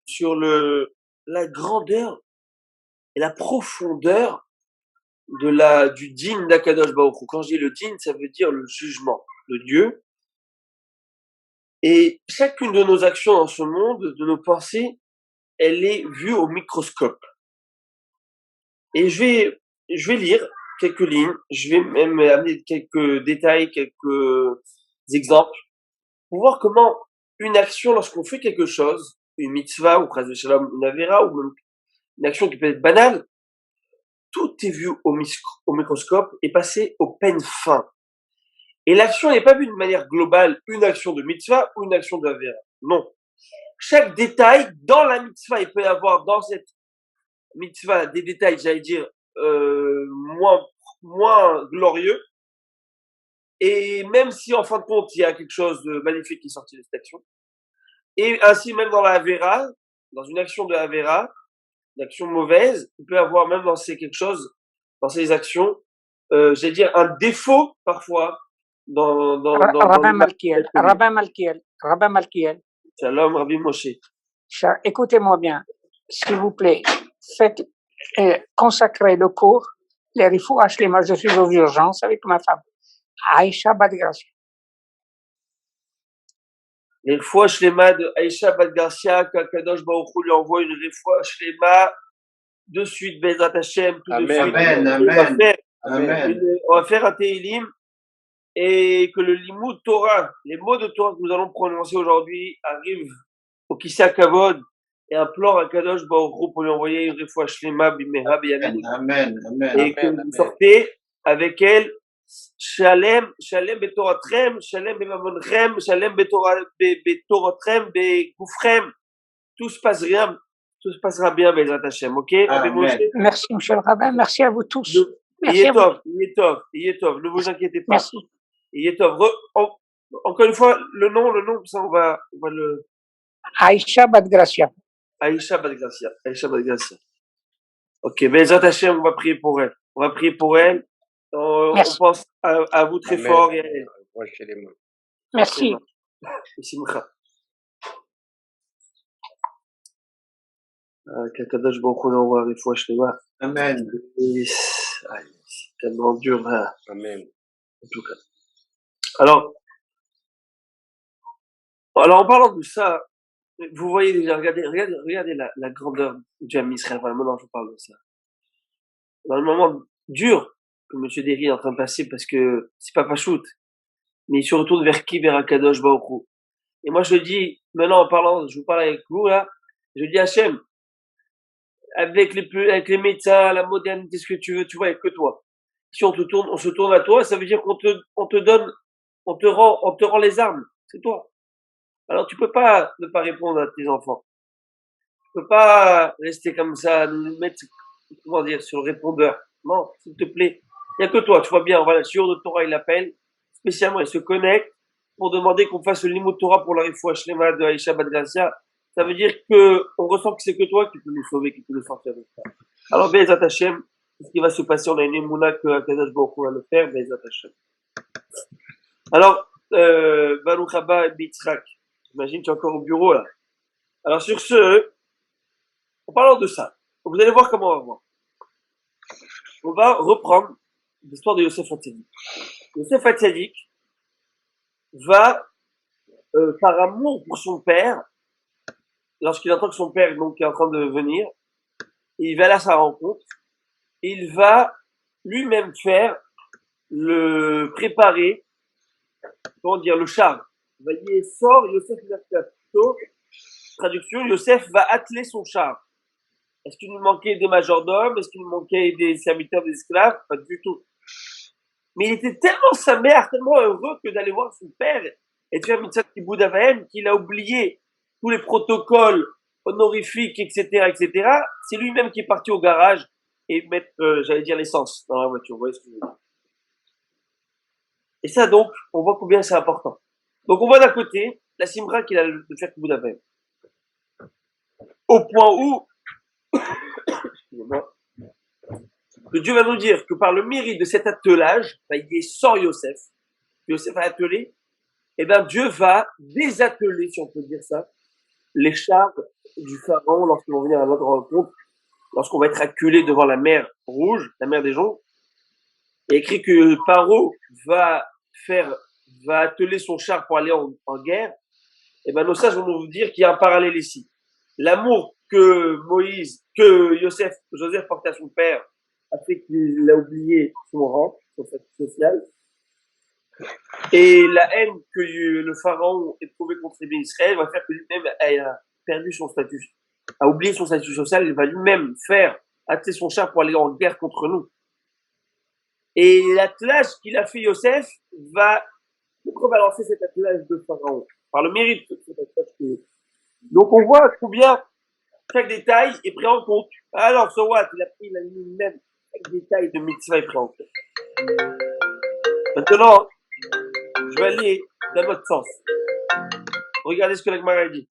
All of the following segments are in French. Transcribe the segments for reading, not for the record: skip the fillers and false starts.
sur voilà. la grandeur et la profondeur du din d'Akadosh Baruch Hu. Quand je dis le din, ça veut dire le jugement de Dieu. Et chacune de nos actions dans ce monde, de nos pensées, elle est vue au microscope. Et je vais lire quelques lignes, je vais même amener quelques détails, quelques exemples, pour voir comment une action, lorsqu'on fait quelque chose, une mitzvah, ou chas v'shalom, une avera, ou même une action qui peut être banale, tout est vu au microscope et passé au peigne fin. Et l'action n'est pas vue de manière globale, une action de mitzvah ou une action de avera. Non. Chaque détail dans la mitzvah, il peut y avoir dans cette mitzvah des détails, j'allais dire, moins glorieux. Et même si en fin de compte, il y a quelque chose de magnifique qui est sorti de cette action. Et ainsi, même dans la avera, dans une action de avera, une action mauvaise, il peut y avoir même dans ces actions, j'allais dire un défaut parfois dans Rabbin Malkiel. Shalom, Rabbi Moshe. Écoutez-moi bien, s'il vous plaît, faites consacrer le cours, les rifou Ashlema, je suis aux urgences avec ma femme, Aïcha Bat Garcia. Les refoua shlema de Aïcha Bat Garcia, qu'Akadosh Baruch Hu lui envoie une refoua shlema de suite, Bezrat Hashem, tout de suite. Amen. On va faire un Teilim et que le limud Torah, les mots de Torah que nous allons prononcer aujourd'hui arrivent au Kissa Kavod et implore à Kadosh Baruch Hu pour lui envoyer une refoua shlema bimera biyamin. Amen. Et que vous sortez avec elle Shalem betoratrem, Shalem bemamonchem, Shalem betoratrem, begufrem. Tout se passera bien, Bezrat Hashem, ok? Merci, monsieur le rabbin, merci à vous tous. Il est top, ne vous inquiétez pas. Merci. Il est top. Encore une fois, le nom, ça on va le... Aïcha Bat Garcia. Aïcha Bat Garcia. Ok, Bezrat Hashem, on va prier pour elle. On pense à vous très fort. Merci. Qu'Akadosh Baruch Hu nous envoie des fois chez moi. Amen. C'est tellement dur là. Amen. En tout cas. Alors en parlant de ça, vous voyez déjà, regardez la grandeur du Ham Israël. Voilà, maintenant je vous parle de ça. Dans le moment dur que M. Derry est en train de passer, parce que c'est pas shoot, mais il se retourne vers qui? Vers Akadosh Baruch Hu. Et moi je le dis, maintenant je vous parle avec vous là, je dis Hachem, avec les médecins, la modernité, ce que tu veux, tu vois, il n'y a que toi. Si on se tourne à toi, ça veut dire qu'on te rend les armes. C'est toi. Alors tu peux pas ne pas répondre à tes enfants. Tu peux pas rester comme ça, nous mettre, sur le répondeur. Non, s'il te plaît. Il n'y a que toi, tu vois bien, voilà, le Shiur de Torah, il appelle, spécialement, il se connecte pour demander qu'on fasse le limud Torah pour la refoua shlema de Aïcha Bat Garcia. Ça veut dire on ressent que c'est que toi qui peux nous sauver, qui peut nous sortir de ça. Alors, Bezrat Hashem, ce qui va se passer, on a une émouna que Akadosh Baruch Hu va le faire, Bezrat Hashem. Alors, Baruch Haba Bitzrak, j'imagine tu es encore au bureau là. Alors sur ce, en parlant de ça, vous allez voir comment on va voir. On va reprendre l'histoire de Yosef Hatzadik. Yosef Hatzadik va, par amour pour son père, lorsqu'il entend que son père donc est en train de venir, il va là à sa rencontre, il va lui-même préparer, le char. Il sort, Yosef Hatzadik, traduction, Yosef va atteler son char. Est-ce qu'il nous manquait des majordomes? Est-ce qu'il nous manquait des serviteurs, des esclaves? Pas du tout. Mais il était tellement sa mère, tellement heureux que d'aller voir son père et de faire Mitzvah Kibbout Avaim qu'il a oublié tous les protocoles honorifiques, etc., etc. C'est lui-même qui est parti au garage et mettre, l'essence dans la voiture. Vous voyez ce que je veux dire? Et ça, donc, on voit combien c'est important. Donc, on voit d'un côté la simra qu'il a de faire Kibbout Avaim. Au point où, excusez-moi, que Dieu va nous dire que par le mérite de cet attelage, il sort Yosef a attelé, et bien Dieu va désatteler, si on peut dire ça, les chars du pharaon lorsqu'ils vont venir à notre rencontre, lorsqu'on va être acculé devant la mer rouge, la mer des joncs. Il est écrit que Paro va atteler son char pour aller en guerre. Et ben nos sages vont nous dire qu'il y a un parallèle ici. L'amour que Joseph portait à son père a fait qu'il a oublié son rang, son statut social. Et la haine que le pharaon éprouvait contre les Israël va faire que lui-même a perdu son statut, a oublié son statut social, il va lui-même faire atteler son char pour aller en guerre contre nous. Et l'attelage qu'il a fait Yosef va contrebalancer cet attelage de pharaon, par le mérite de cet attelage. Donc on voit combien chaque détail est pris en compte. Alors, so what? Il a pris la même, chaque détail de mitzvah est pris en compte. Maintenant, je vais aller dans votre sens. Regardez ce que la Gemara dit.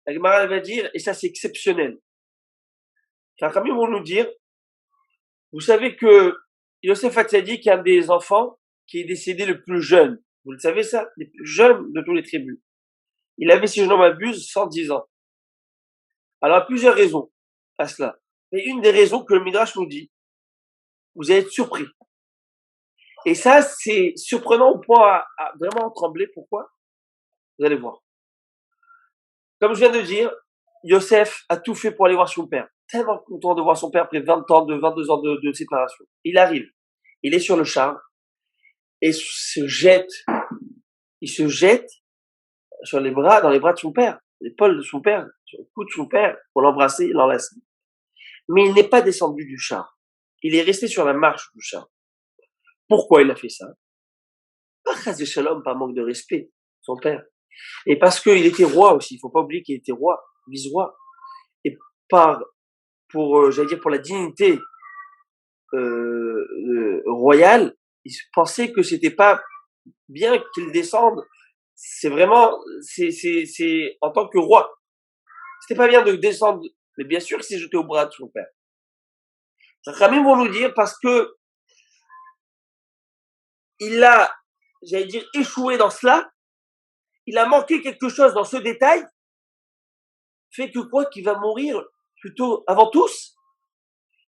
La Gemara va dire, et ça c'est exceptionnel. Les Chachamim vont nous dire, vous savez que Yosef Hatzadik est un des enfants qui est décédé le plus jeune. Vous le savez ça? Le plus jeune de tous les tribus. Il avait, si je ne m'abuse, 110 ans. Alors, il y a plusieurs raisons à cela. Mais une des raisons que le Midrash nous dit, vous allez être surpris. Et ça, c'est surprenant au point à vraiment trembler. Pourquoi? Vous allez voir. Comme je viens de dire, Yosef a tout fait pour aller voir son père. Tellement content de voir son père après 22 ans de séparation. Il arrive. Il est sur le char. Et il se jette dans les bras de son père, l'épaule de son père, sur le cou de son père, pour l'embrasser, l'enlacer. Mais il n'est pas descendu du char. Il est resté sur la marche du char. Pourquoi il a fait ça? Pas chas de shalom, par manque de respect, son père. Et parce qu'il était roi aussi. Il faut pas oublier qu'il était roi, vice-roi. Et pour la dignité royale, il pensait que c'était pas bien qu'il descende. C'est vraiment, c'est en tant que roi. C'était pas bien de descendre, mais bien sûr qu'il s'est jeté au bras de son père. Rachamim vont nous dire parce que il a, échoué dans cela. Il a manqué quelque chose dans ce détail, fait que quoi, qu'il va mourir plutôt avant tous.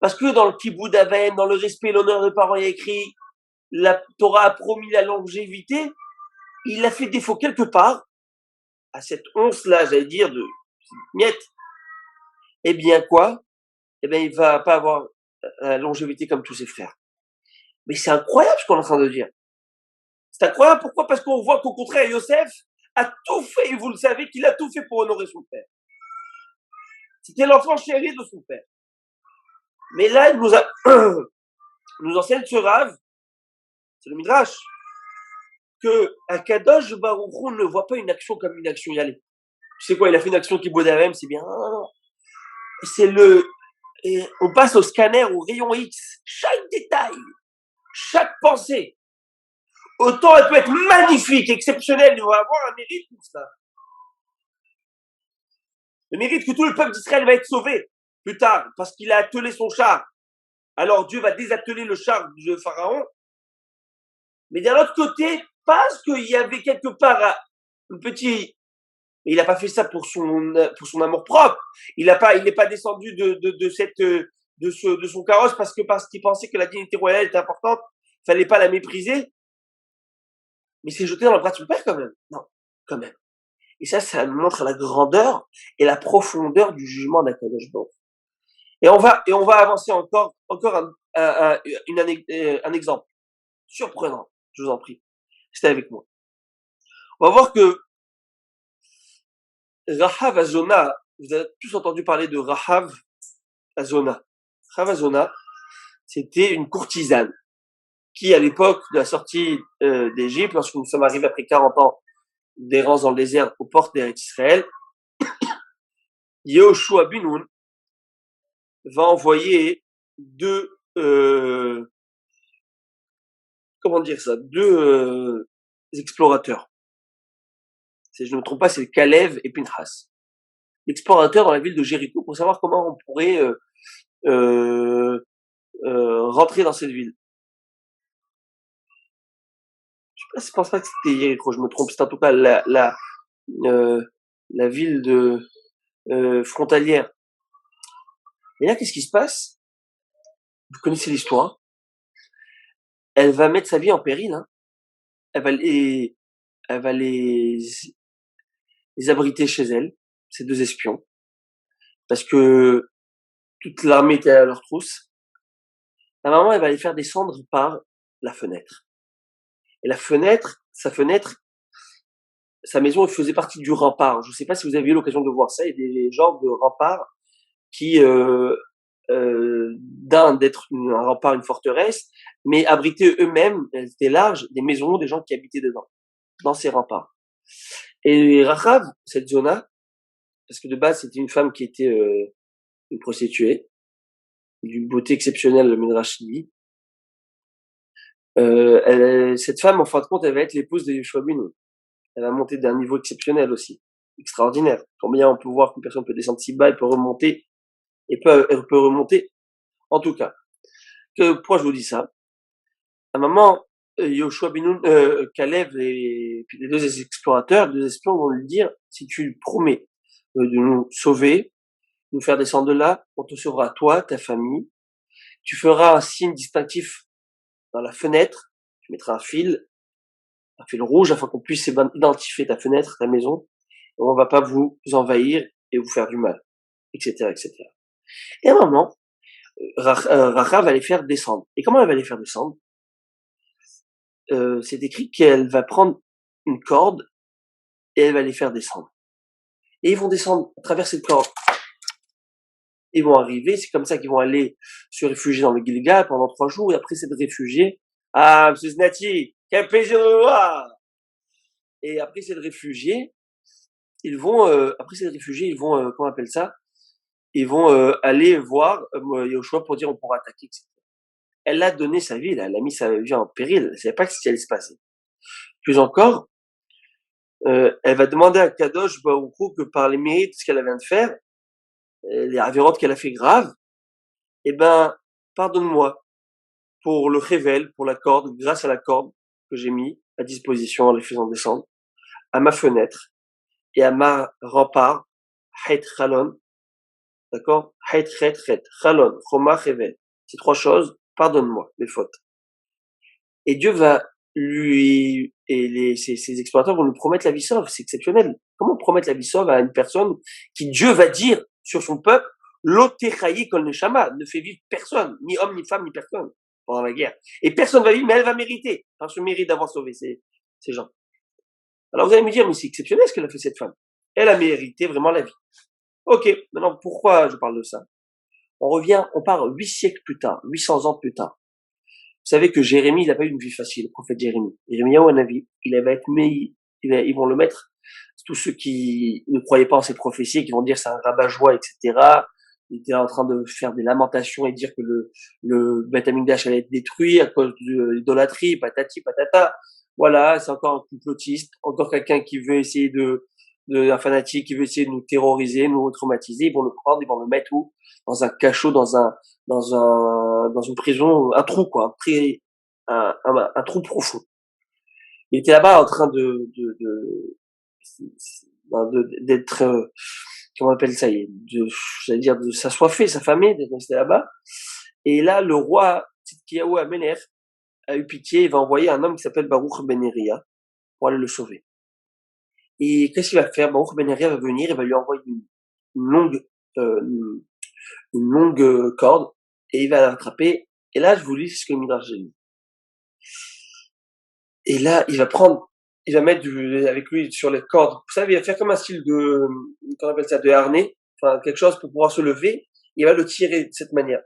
Parce que dans le Kibboud Aven, dans le respect et l'honneur des parents, il y a écrit, la Torah a promis la longévité. Il a fait défaut quelque part à cette once-là, de miette. Eh bien quoi? Eh bien, il va pas avoir la longévité comme tous ses frères. Mais c'est incroyable ce qu'on est en train de dire. C'est incroyable. Pourquoi? Parce qu'on voit qu'au contraire, Yosef a tout fait, et vous le savez, qu'il a tout fait pour honorer son père. C'était l'enfant chéri de son père. Mais là, il nous enseigne ce Rav, c'est le Midrash, que Akadosh Baruch Hu ne voit pas une action comme une action. Y aller. Tu sais quoi, il a fait une action qui Bodavem, c'est bien. Non. On passe au scanner, au rayon X. Chaque détail, chaque pensée, autant elle peut être magnifique, exceptionnelle, il va avoir un mérite pour ça. Le mérite que tout le peuple d'Israël va être sauvé plus tard, parce qu'il a attelé son char. Alors Dieu va désatteler le char du pharaon. Mais d'un autre côté, parce qu'il y avait quelque part un petit... Il n'a pas fait ça pour son amour propre. Il n'est pas descendu de son carrosse parce qu'il pensait que la dignité royale était importante. Fallait pas la mépriser. Mais c'est jeté dans le bras de son père quand même. Non, quand même. Et ça montre la grandeur et la profondeur du jugement d'Akadosh Baruch. Et on va avancer encore un exemple surprenant. Je vous en prie. Restez avec moi. On va voir que Rahav Azona, vous avez tous entendu parler de Rahav Azona. Rahav Azona, c'était une courtisane qui, à l'époque de la sortie d'Égypte, lorsque nous sommes arrivés après 40 ans d'errance dans le désert aux portes d'Eretz Israël, Yehoshua bin Nun va envoyer deux explorateurs. Si je ne me trompe pas, c'est Kalev et Pinchas. Explorateurs dans la ville de Jéricho pour savoir comment on pourrait rentrer dans cette ville. Je pense pas que c'était Jéricho, je me trompe. C'est en tout cas la ville frontalière. Et là, qu'est-ce qui se passe? Vous connaissez l'histoire. Elle va mettre sa vie en péril, hein. Elle va les abriter chez elle, ces 2 espions, parce que toute l'armée était à leur trousse. La maman, elle va les faire descendre par la fenêtre. Et sa maison, elle faisait partie du rempart. Je sais pas si vous avez eu l'occasion de voir ça. Il y a des genres de remparts qui, d'un d'être un rempart, une forteresse, mais abritaient eux-mêmes, elles étaient larges, des maisons, des gens qui habitaient dedans, dans ces remparts. Et Rachav, cette zona, parce que de base c'était une femme qui était une prostituée, d'une beauté exceptionnelle, le Midrash dit. Cette femme, en fin de compte, elle va être l'épouse de Yehoshua ben Nun. Elle va monter d'un niveau exceptionnel aussi, extraordinaire. Combien on peut voir qu'une personne peut descendre si bas, elle peut remonter, elle peut remonter. En tout cas, pourquoi je vous dis ça? À un moment, Yehoshua ben Nun, Caleb et puis les 2 explorateurs, 2 espions vont lui dire, si tu promets de nous sauver, nous faire descendre de là, on te sauvera toi, ta famille. Tu feras un signe distinctif dans la fenêtre, tu mettras un fil rouge afin qu'on puisse identifier ta fenêtre, ta maison, et on va pas vous envahir et vous faire du mal, etc., etc. Et à un moment, Racha va les faire descendre. Et comment elle va les faire descendre? C'est écrit qu'elle va prendre une corde et elle va les faire descendre. Et ils vont descendre à travers cette corde. Ils vont arriver, c'est comme ça qu'ils vont aller se réfugier dans le Gilgal pendant 3 jours, et après s'être réfugiés, ah, monsieur Snati, quel plaisir de vous voir! Et après s'être réfugiés, ils vont, comment on appelle ça? Ils vont aller voir Yehoshua pour dire on pourra attaquer, etc. Elle a donné sa vie, elle a mis sa vie en péril, elle ne savait pas ce qui allait se passer. Plus encore, elle va demander à Kadosh Baruch Hu que par les mérites, ce qu'elle vient de faire, les avérotes qu'elle a fait graves, eh ben, pardonne-moi pour le rével, pour la corde, grâce à la corde que j'ai mis à disposition en les faisant descendre, à ma fenêtre et à ma rempart, Het Chalon, d'accord? Het, Chalon, Choma, Rével. Ces 3 choses, pardonne-moi mes fautes. Et Dieu va ces explorateurs vont lui promettre la vie sauve. C'est exceptionnel. Comment promettre la vie sauve à une personne qui, Dieu va dire sur son peuple, l'otechayi kol neshama, ne fait vivre personne, ni homme, ni femme, ni personne, pendant la guerre. Et personne va vivre, mais elle va mériter, par ce mérite d'avoir sauvé ces gens. Alors vous allez me dire, mais c'est exceptionnel ce qu'elle a fait cette femme. Elle a mérité vraiment la vie. Ok, maintenant pourquoi je parle de ça? On part 8 siècles plus tard, 800 ans plus tard. Vous savez que Jérémie, il n'a pas eu une vie facile, le prophète Jérémie. Jérémie, à Navi, ils vont le mettre. Tous ceux qui ne croyaient pas en ses prophéties, qui vont dire c'est un rabat-joie, etc. Il était en train de faire des lamentations et dire que le Beth Amikdash allait être détruit à cause de l'idolâtrie, patati, patata. Voilà, c'est encore un complotiste, encore quelqu'un qui veut essayer un fanatique qui veut essayer de nous terroriser, nous traumatiser. Ils vont le prendre, ils vont le mettre où? Dans un cachot, dans une prison, un trou, quoi, un trou profond. Il était là-bas en train d'être, comment on appelle ça, j'allais dire, de s'assoiffer, s'affamer, d'être resté là-bas. Et là, le roi Tzidkiyahu Amener a eu pitié, il va envoyer un homme qui s'appelle Baruch Ben Neria pour aller le sauver. Et qu'est-ce qu'il va faire? Baruch Ben Neria va venir, il va lui envoyer une longue, corde, et il va la rattraper. Et là, je vous lis ce que le Midrash dit. Et là, il va mettre avec lui sur les cordes. Vous savez, il va faire comme un style comment on appelle ça, de harnais, enfin, quelque chose pour pouvoir se lever. Il va le tirer de cette manière.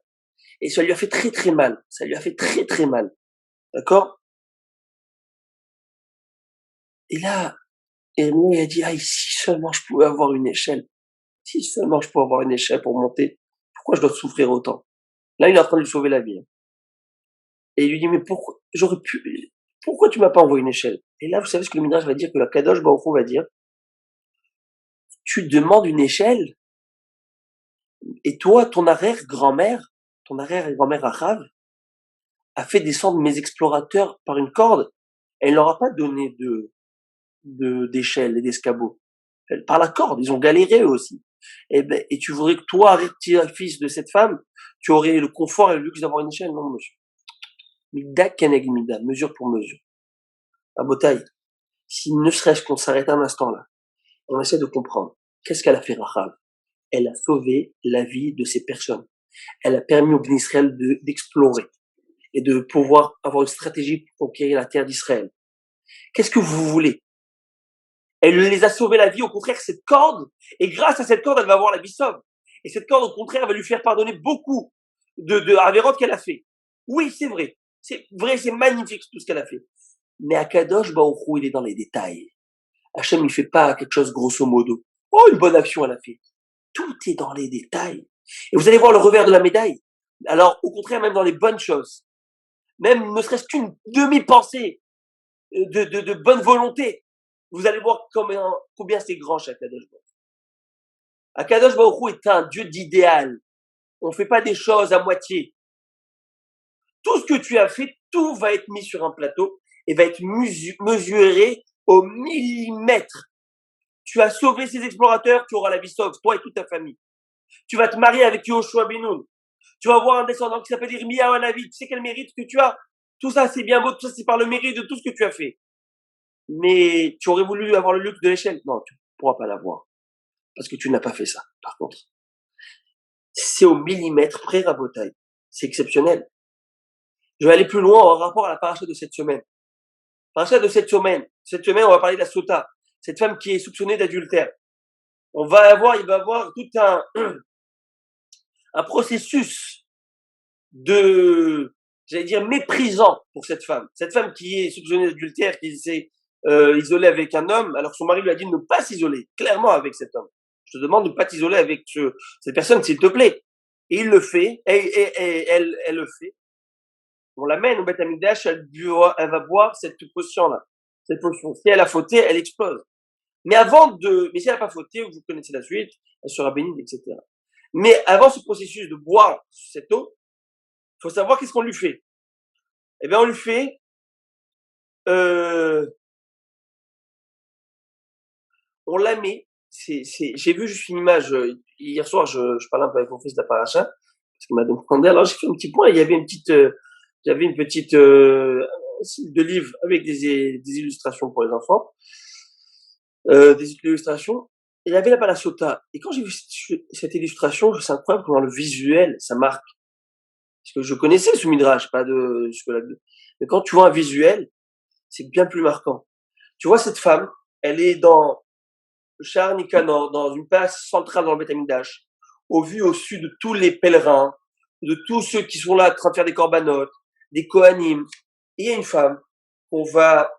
Et ça lui a fait très très mal. Ça lui a fait très très mal. D'accord? Et là, Hermé a dit, ah, si seulement je pouvais avoir une échelle. Si seulement je pouvais avoir une échelle pour monter. Pourquoi je dois souffrir autant? Là, il est en train de lui sauver la vie. Et il lui dit, mais pourquoi tu m'as pas envoyé une échelle? Et là, vous savez ce que le Midrash va dire, que la Kadosh Baruch Hu va dire? Tu demandes une échelle? Et toi, ton arrière-grand-mère Rachav, a fait descendre mes explorateurs par une corde. Elle leur a pas donné d'échelle et d'escabeau. par la corde, ils ont galéré eux aussi. Et tu voudrais que toi, fils de cette femme, tu aurais le confort et le luxe d'avoir une échelle? Non, monsieur. Mida keneg mida, mesure pour mesure. À Botaï, si ne serait-ce qu'on s'arrête un instant là, on essaie de comprendre. Qu'est-ce qu'elle a fait, Rahab? Elle a sauvé la vie de ces personnes. Elle a permis au Béni Israël d'explorer et de pouvoir avoir une stratégie pour conquérir la terre d'Israël. Qu'est-ce que vous voulez? Elle les a sauvés la vie. Au contraire, cette corde, et grâce à cette corde, elle va avoir la vie sauve. Et cette corde, au contraire, va lui faire pardonner beaucoup de avérotes qu'elle a fait. Oui, c'est vrai. C'est vrai, c'est magnifique tout ce qu'elle a fait. Mais Akadosh Baruch Hu, il est dans les détails. Hachem, il fait pas quelque chose grosso modo. Oh, une bonne action, elle a fait. Tout est dans les détails. Et vous allez voir le revers de la médaille. Alors, au contraire, même dans les bonnes choses, même ne serait-ce qu'une demi-pensée de bonne volonté, vous allez voir combien c'est grand chez Akadosh Baruch Hu. Akadosh Baruch Hu est un Dieu d'idéal. On ne fait pas des choses à moitié. Tout ce que tu as fait, tout va être mis sur un plateau et va être mesuré au millimètre. Tu as sauvé ces explorateurs, tu auras la vie sauve, toi et toute ta famille. Tu vas te marier avec Yoshua Benoun. Tu vas avoir un descendant qui s'appelle Irmia Hanavi. Tu sais quel mérite que tu as? Tout ça, c'est bien beau, tout ça, c'est par le mérite de tout ce que tu as fait. Mais tu aurais voulu avoir le luxe de l'échelle? Non, tu ne pourras pas l'avoir. Parce que tu n'as pas fait ça, par contre. C'est au millimètre près, Rabotai. C'est exceptionnel. Je vais aller plus loin en rapport à la paracha de cette semaine. Paracha de cette semaine. Cette semaine, on va parler de la Sota. Cette femme qui est soupçonnée d'adultère. Il va avoir tout un processus j'allais dire, méprisant pour cette femme. Cette femme qui est soupçonnée d'adultère, qui s'est isolée avec un homme, alors son mari lui a dit de ne pas s'isoler, clairement, avec cet homme. Je te demande de ne pas t'isoler avec cette personne, s'il te plaît. Et il le fait, et elle le fait. On l'amène au Beth Amikdash, elle va boire cette potion-là. Cette potion. Si elle a fauté, elle explose. Mais si elle n'a pas fauté, vous connaissez la suite, elle sera bénie, etc. Mais avant ce processus de boire cette eau, il faut savoir qu'est-ce qu'on lui fait. Eh bien, on lui fait, on la met, j'ai vu juste une image, hier soir, je parlais un peu avec mon fils de la paracha, parce qu'il m'a demandé, alors j'ai fait un petit point, il y avait j'avais une petite, de livre avec des illustrations pour les enfants, des illustrations, et il y avait la Palasota. Et quand j'ai vu cette illustration, c'est incroyable comment le visuel, ça marque. Parce que je connaissais ce midrash, pas de mais quand tu vois un visuel, c'est bien plus marquant. Tu vois cette femme, elle est dans le Sha'ar Nikanor, dans une place centrale dans le Beth Amikdash, au sud de tous les pèlerins, de tous ceux qui sont là en train de faire des corbanotes, des kohanim. Il y a une femme qu'on va,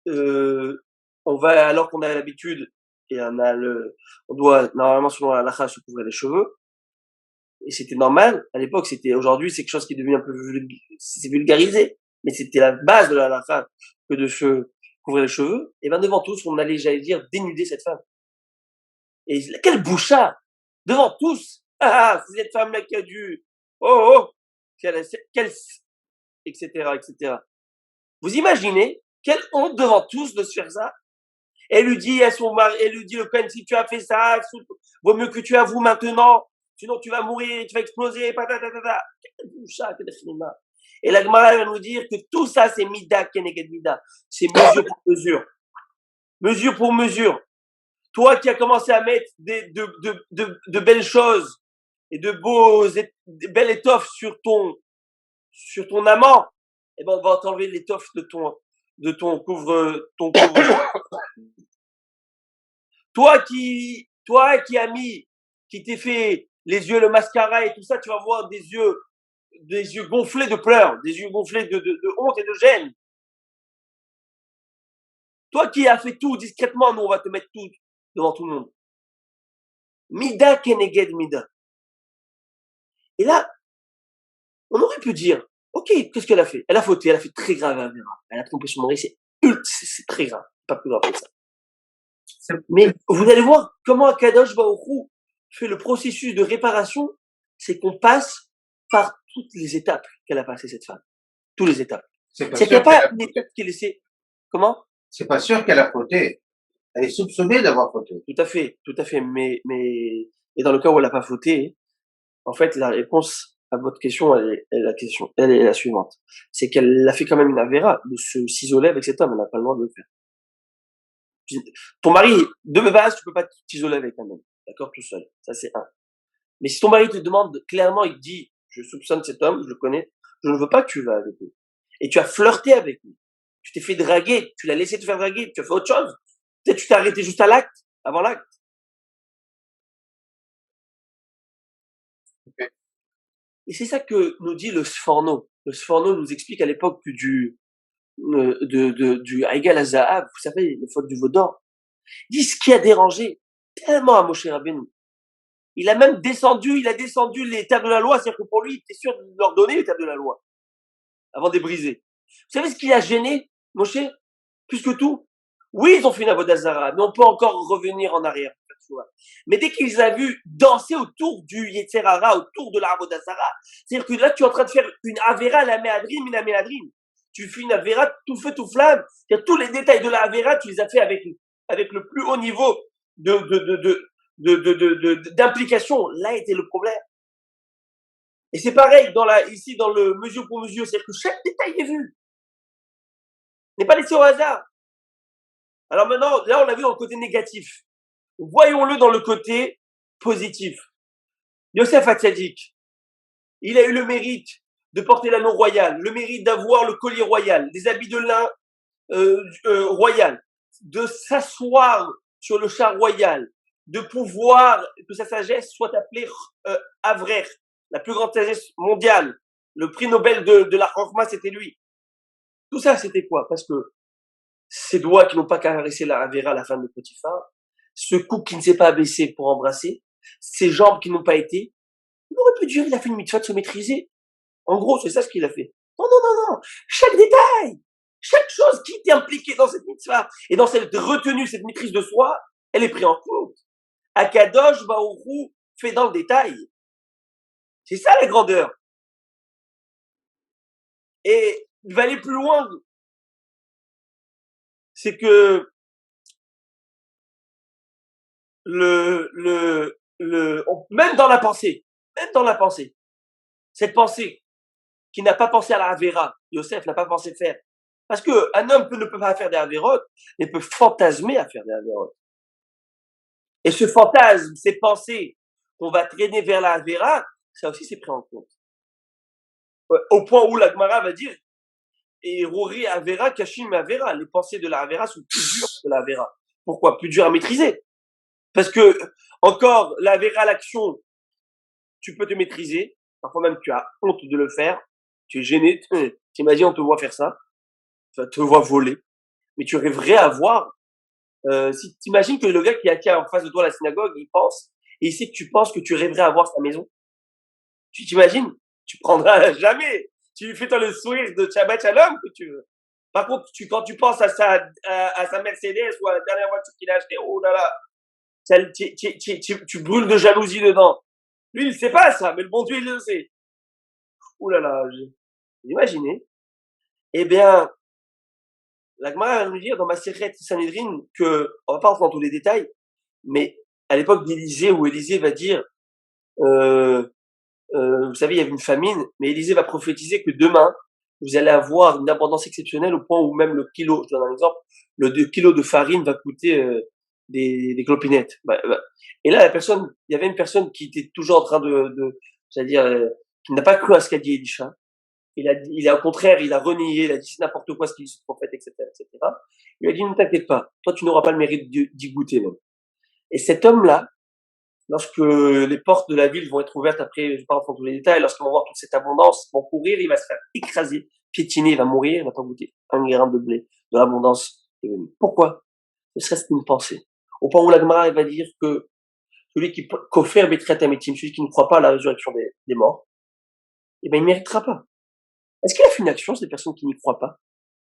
alors qu'on a l'habitude, et on doit normalement selon la halakha se couvrir les cheveux, et c'était normal. À l'époque, aujourd'hui, c'est quelque chose qui est devenu un peu c'est vulgarisé, mais c'était la base de la halakha que de se couvrir les cheveux. Et ben devant tous, on allait, j'allais dire, dénuder cette femme. Et quel bouchard devant tous. Ah, c'est cette femme là qui a dû, quelle, etc., etc. Vous imaginez quelle honte devant tous de se faire ça? Elle lui dit à son mari, elle lui dit le Cohen, si tu as fait ça, vaut mieux que tu avoues maintenant, sinon tu vas mourir, tu vas exploser, patatatata. Quel bouchard, quel cinéma. Et la Gemara va nous dire que tout ça, c'est mida keneged mida. C'est mesure pour mesure. Mesure pour mesure. Toi qui as commencé à mettre de belles choses et de belles étoffes sur ton amant, eh ben, on va t'enlever l'étoffe de ton couvre. Toi qui qui t'es fait les yeux, le mascara et tout ça, tu vas voir des yeux gonflés de pleurs, des yeux gonflés de honte et de gêne. Toi qui as fait tout discrètement, nous on va te mettre tout devant tout le monde. Mida keneged mida. Et là, on aurait pu dire, ok, qu'est-ce qu'elle a fait? Elle a fauté, elle a fait très grave à Vera. Elle a trompé son mari, c'est très grave, pas plus grave que ça. Mais vous allez voir comment Akadosh Baruch Hu fait le processus de réparation, c'est qu'on passe par toutes les étapes qu'elle a passées cette femme. Toutes les étapes. C'est qu'il n'y a pas une étape qui est laissée. Comment? C'est pas sûr qu'elle a fauté. Elle est soupçonnée d'avoir fauté. Tout à fait. Et dans le cas où elle n'a pas fauté, en fait, la réponse à votre question, elle est la suivante. C'est qu'elle a fait quand même une avéra de s'isoler avec cet homme. Elle n'a pas le droit de le faire. Ton mari, de base, tu peux pas t'isoler avec un homme. D'accord? Tout seul. Ça, c'est un. Mais si ton mari te demande clairement, il te dit, je soupçonne cet homme, je le connais, je ne veux pas que tu vas avec lui. Et tu as flirté avec lui. Tu t'es fait draguer, tu l'as laissé te faire draguer, tu as fait autre chose. Peut-être tu t'es arrêté juste à l'acte, avant l'acte. Ok. Et c'est ça que nous dit le Sforno. Le Sforno nous explique à l'époque que du Haïgal Azahav, vous savez, le faute du veau d'or, dit ce qui a dérangé tellement à Moshe Rabbeinu. Il a descendu les tables de la loi, c'est-à-dire que pour lui, il était sûr de leur donner les tables de la loi, avant de les briser. Vous savez ce qui a gêné, Moshe? Plus que tout? Oui, ils ont fait une avodah zara, mais on peut encore revenir en arrière. Mais dès qu'ils ont vu danser autour du Yetzer Hara, autour de la avodah zara, c'est-à-dire que là, tu es en train de faire une avera, la méadrine, une méadrine. Tu fais une avera tout feu, tout flamme. C'est-à-dire tous les détails de la avera, tu les as fait avec le plus haut niveau d'implication. Là était le problème. Et c'est pareil ici dans le mesure pour mesure, c'est-à-dire que chaque détail est vu. N'est pas laissé au hasard. Alors maintenant, là, on l'a vu dans le côté négatif. Voyons-le dans le côté positif. Yosef Hatzadik, il a eu le mérite de porter l'anneau royal, le mérite d'avoir le collier royal, des habits de lin royal, de s'asseoir sur le char royal, de pouvoir que sa sagesse soit appelée Avrer, la plus grande sagesse mondiale. Le prix Nobel de la Chokhmah, c'était lui. Tout ça, c'était quoi? Parce que ces doigts qui n'ont pas caressé la Avera à la fin de Potiphar, ce cou qui ne s'est pas abaissé pour embrasser, ses jambes qui n'ont pas été, il aurait pu dire, il a fait une mitzvah de se maîtriser. En gros, c'est ça ce qu'il a fait. Non, non, non, non. Chaque détail, chaque chose qui était impliquée dans cette mitzvah et dans cette retenue, cette maîtrise de soi, elle est prise en compte. Akadosh Baoru fait dans le détail. C'est ça la grandeur. Et il va aller plus loin. C'est que même dans la pensée, cette pensée qui n'a pas pensé à la Avera, Yosef n'a pas pensé faire. Parce que un homme ne peut pas faire des Averot, mais peut fantasmer à faire des Averot. Et ce fantasme, ces pensées qu'on va traîner vers la Avera, ça aussi c'est pris en compte. Au point où la Gemara va dire, et Rory Avera, Kashim Avera, les pensées de la Avera sont plus dures que la Avera. Pourquoi? Plus dures à maîtriser. Parce que, encore, la Avera, l'action, tu peux te maîtriser. Parfois même, tu as honte de le faire. Tu es gêné. T'imagines, on te voit faire ça. Tu te vois voler. Mais tu rêverais à voir. Si t'imagines que le gars qui est en face de toi à la synagogue, il pense, et il sait que tu penses que tu rêverais à voir sa maison. Tu t'imagines? Tu prendras jamais. Tu lui fais toi le sourire de Shabbat Shalom que tu veux. Par contre, quand tu penses à sa Mercedes ou à la dernière voiture qu'il a achetée, oh là là, tu brûles de jalousie dedans. Lui, il sait pas ça, mais le bon Dieu, il le sait. Ouh là là, imaginez. Eh bien, la Gemara va nous dire dans ma Masechet Sanhedrin que, on va pas rentrer dans tous les détails, mais à l'époque d'Élisée, où Élisée va dire, vous savez, il y avait une famine, mais Élisée va prophétiser que demain, vous allez avoir une abondance exceptionnelle au point où même le kilo, je donne un exemple, le 2 kilos de farine va coûter des clopinettes. Et là, il y avait une personne qui était toujours en train c'est-à-dire, qui n'a pas cru à ce qu'a dit Elisha. Il a au contraire, il a renié, il a dit n'importe quoi ce qu'il dit ce prophète, etc., etc. Il a dit ne t'inquiète pas, toi tu n'auras pas le mérite d'y goûter même. Et cet homme-là, lorsque les portes de la ville vont être ouvertes, après, je ne vais pas rentrer dans tous les détails, lorsqu'ils vont voir toute cette abondance, ils vont courir, il va se faire écraser, piétiner, il va mourir, il va pas goûter un grain de blé, de l'abondance est venue. Pourquoi? Ne serait-ce qu'une pensée. Au point où la Gemara va dire que celui qui koffer betret ametim, celui qui ne croit pas à la résurrection des morts, eh ben, il ne méritera pas. Est-ce qu'il a fait une action, ces personnes qui n'y croient pas?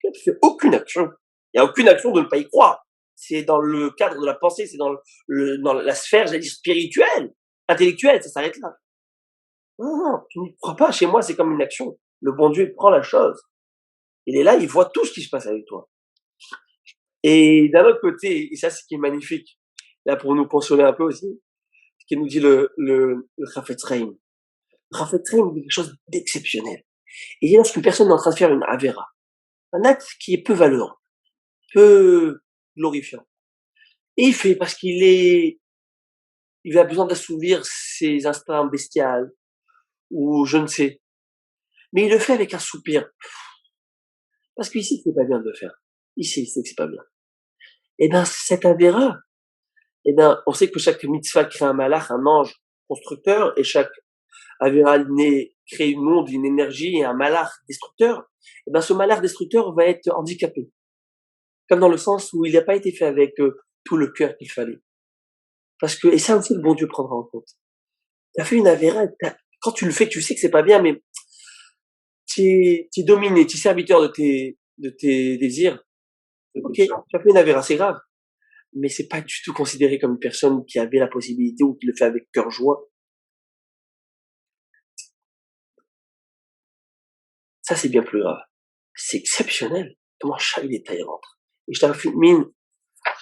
Il n'a fait aucune action. Il n'y a aucune action de ne pas y croire. C'est dans le cadre de la pensée, c'est dans la sphère, j'allais dire, spirituelle, intellectuelle, ça s'arrête là. Non, non, tu n'y crois pas. Chez moi, c'est comme une action. Le bon Dieu, il prend la chose. Il est là, il voit tout ce qui se passe avec toi. Et d'un autre côté, et ça c'est ce qui est magnifique, là pour nous consoler un peu aussi, ce qui nous dit le Chafetz Chaim. Le Chafetz Chaim dit quelque chose d'exceptionnel. Et lorsqu'une personne est en train de faire une Avera, un acte qui est peu valeureux, peu glorifiant, et il fait parce il a besoin d'assouvir ses instincts bestials, ou je ne sais. Mais il le fait avec un soupir. Parce qu'ici, c'est pas bien de le faire. Ici, il sait que c'est pas bien. Et ben, cette Avera, eh ben, on sait que chaque mitzvah crée un malach, un ange constructeur, et chaque Avera crée une onde, une énergie et un malach destructeur. Et ben, ce malach destructeur va être handicapé. Comme dans le sens où il n'a pas été fait avec tout le cœur qu'il fallait. Parce que, et ça aussi, le bon Dieu prendra en compte. T'as fait une Avera, quand tu le fais, tu sais que c'est pas bien, mais t'es dominé, t'es serviteur de tes désirs. Ok, tu as fait une Avera, c'est grave. Mais c'est pas du tout considéré comme une personne qui avait la possibilité ou qui le fait avec cœur joie. Ça, c'est bien plus grave. C'est exceptionnel comment chaque détail rentre. Et je termine,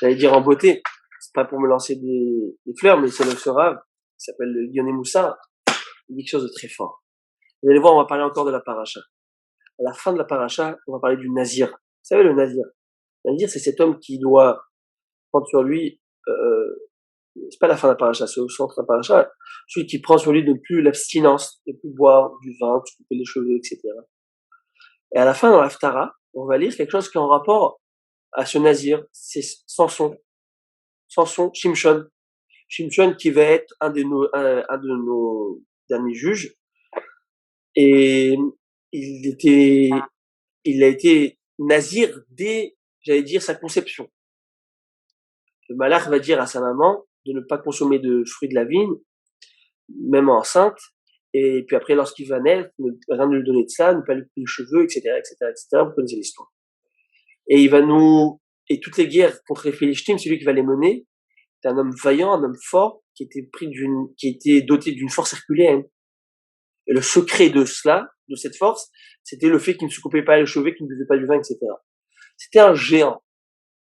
j'allais dire en beauté, c'est pas pour me lancer des fleurs, mais c'est le Sorav, qui s'appelle Lyoné Moussa, il dit quelque chose de très fort. Vous allez voir, on va parler encore de la paracha. À la fin de la paracha, on va parler du Nazir. Vous savez, le Nazir. Le Nazir, c'est cet homme qui doit prendre sur lui, c'est pas la fin de la paracha, c'est au centre de la paracha, celui qui prend sur lui de plus l'abstinence, de plus boire du vin, de se couper les cheveux, etc. Et à la fin, dans l'Aftara, on va lire quelque chose qui est en rapport à ce Nazir, c'est Samson, Shimshon. Shimshon qui va être un de nos derniers juges. Et il a été Nazir dès, j'allais dire, sa conception. Le malach va dire à sa maman de ne pas consommer de fruits de la vigne, même enceinte. Et puis après, lorsqu'il va naître, rien ne lui donner de ça, ne pas lui couper les cheveux, etc., etc., etc. Vous connaissez l'histoire. Et et toutes les guerres contre les Philistines, c'est lui qui va les mener. C'est un homme vaillant, un homme fort, qui était doté d'une force herculéenne. Et le secret de cela, de cette force, c'était le fait qu'il ne se coupait pas les cheveux, qu'il ne buvait pas du vin, etc. C'était un géant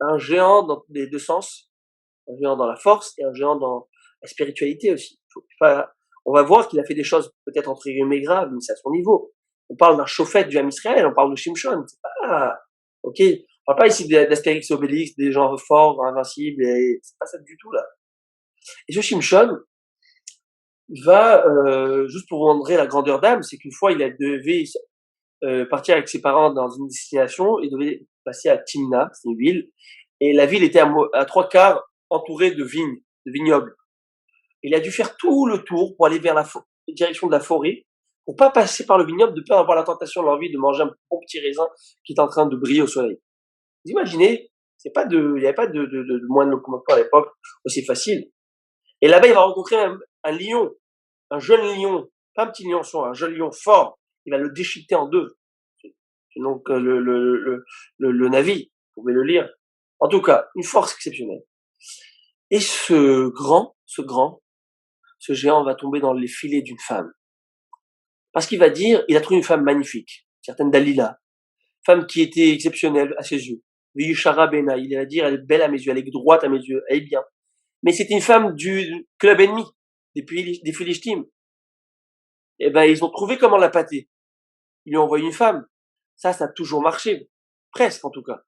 dans les deux sens, un géant dans la force et un géant dans la spiritualité aussi. On va voir qu'il a fait des choses peut-être entre guillemets graves, mais c'est à son niveau. On parle d'un chauffette du Ham Israël, on parle de Shimshon, c'est pas, ok, on parle pas ici d'Astérix et Obélix, des gens forts, invincibles, et c'est pas ça du tout là. Et ce Shimshon va, juste pour vous montrer la grandeur d'âme, c'est qu'une fois il devait partir avec ses parents dans une destination, il devait passer à Timna, c'est une ville, et la ville était à 3/4 entourée de vignes, de vignobles. Il a dû faire tout le tour pour aller vers la direction de la forêt, pour pas passer par le vignoble, de peur d'avoir la tentation, l'envie de manger un bon petit raisin qui est en train de briller au soleil. Vous imaginez, il n'y avait pas de moyens de locomotion à l'époque aussi facile. Et là-bas, il va rencontrer un lion, un jeune lion, pas un petit lionceau, un jeune lion fort. Il va le déchiqueter en deux. C'est donc le Navi, vous pouvez le lire. En tout cas, une force exceptionnelle. Et ce géant va tomber dans les filets d'une femme. Parce qu'il va dire, il a trouvé une femme magnifique, certaine Dalila, femme qui était exceptionnelle à ses yeux. Vishara Bena, il va dire, elle est belle à mes yeux, elle est droite à mes yeux, elle est bien. Mais c'était une femme du club ennemi, des Philistines. Et ben, ils ont trouvé comment la pâter. Ils lui ont envoyé une femme. Ça a toujours marché. Presque, en tout cas.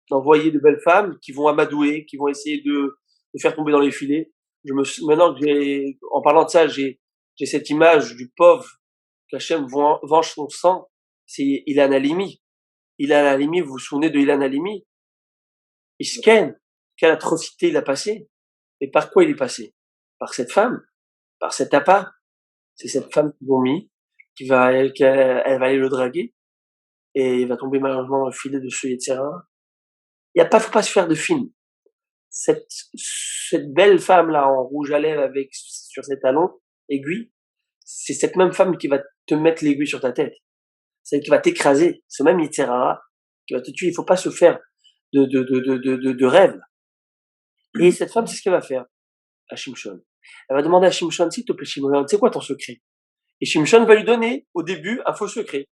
D'envoyer de belles femmes qui vont amadouer, qui vont essayer de faire tomber dans les filets. Maintenant que en parlant de ça, j'ai cette image du pauvre qu'Hachem venge son sang. C'est Ilan Halimi. Ilan Halimi, vous vous souvenez de Ilan Halimi? Isken. Quelle atrocité il a passé. Et par quoi il est passé? Par cette femme. Par cet appât. C'est cette femme qu'ils ont mis, elle va aller le draguer, et il va tomber malheureusement dans le filet de ce etc. Faut pas se faire de film. Cette belle femme là en rouge à lèvres avec sur ses talons aiguilles, c'est cette même femme qui va te mettre l'aiguille sur ta tête. C'est elle qui va t'écraser. Ce même Yitzhara qui va te tuer. Il faut pas se faire de rêve. Et cette femme, c'est ce qu'elle va faire à Shimshon. Elle va demander à Shimshon, s'il te plaît, Shimshon, c'est quoi ton secret? Et Shimshon va lui donner, au début, un faux secret.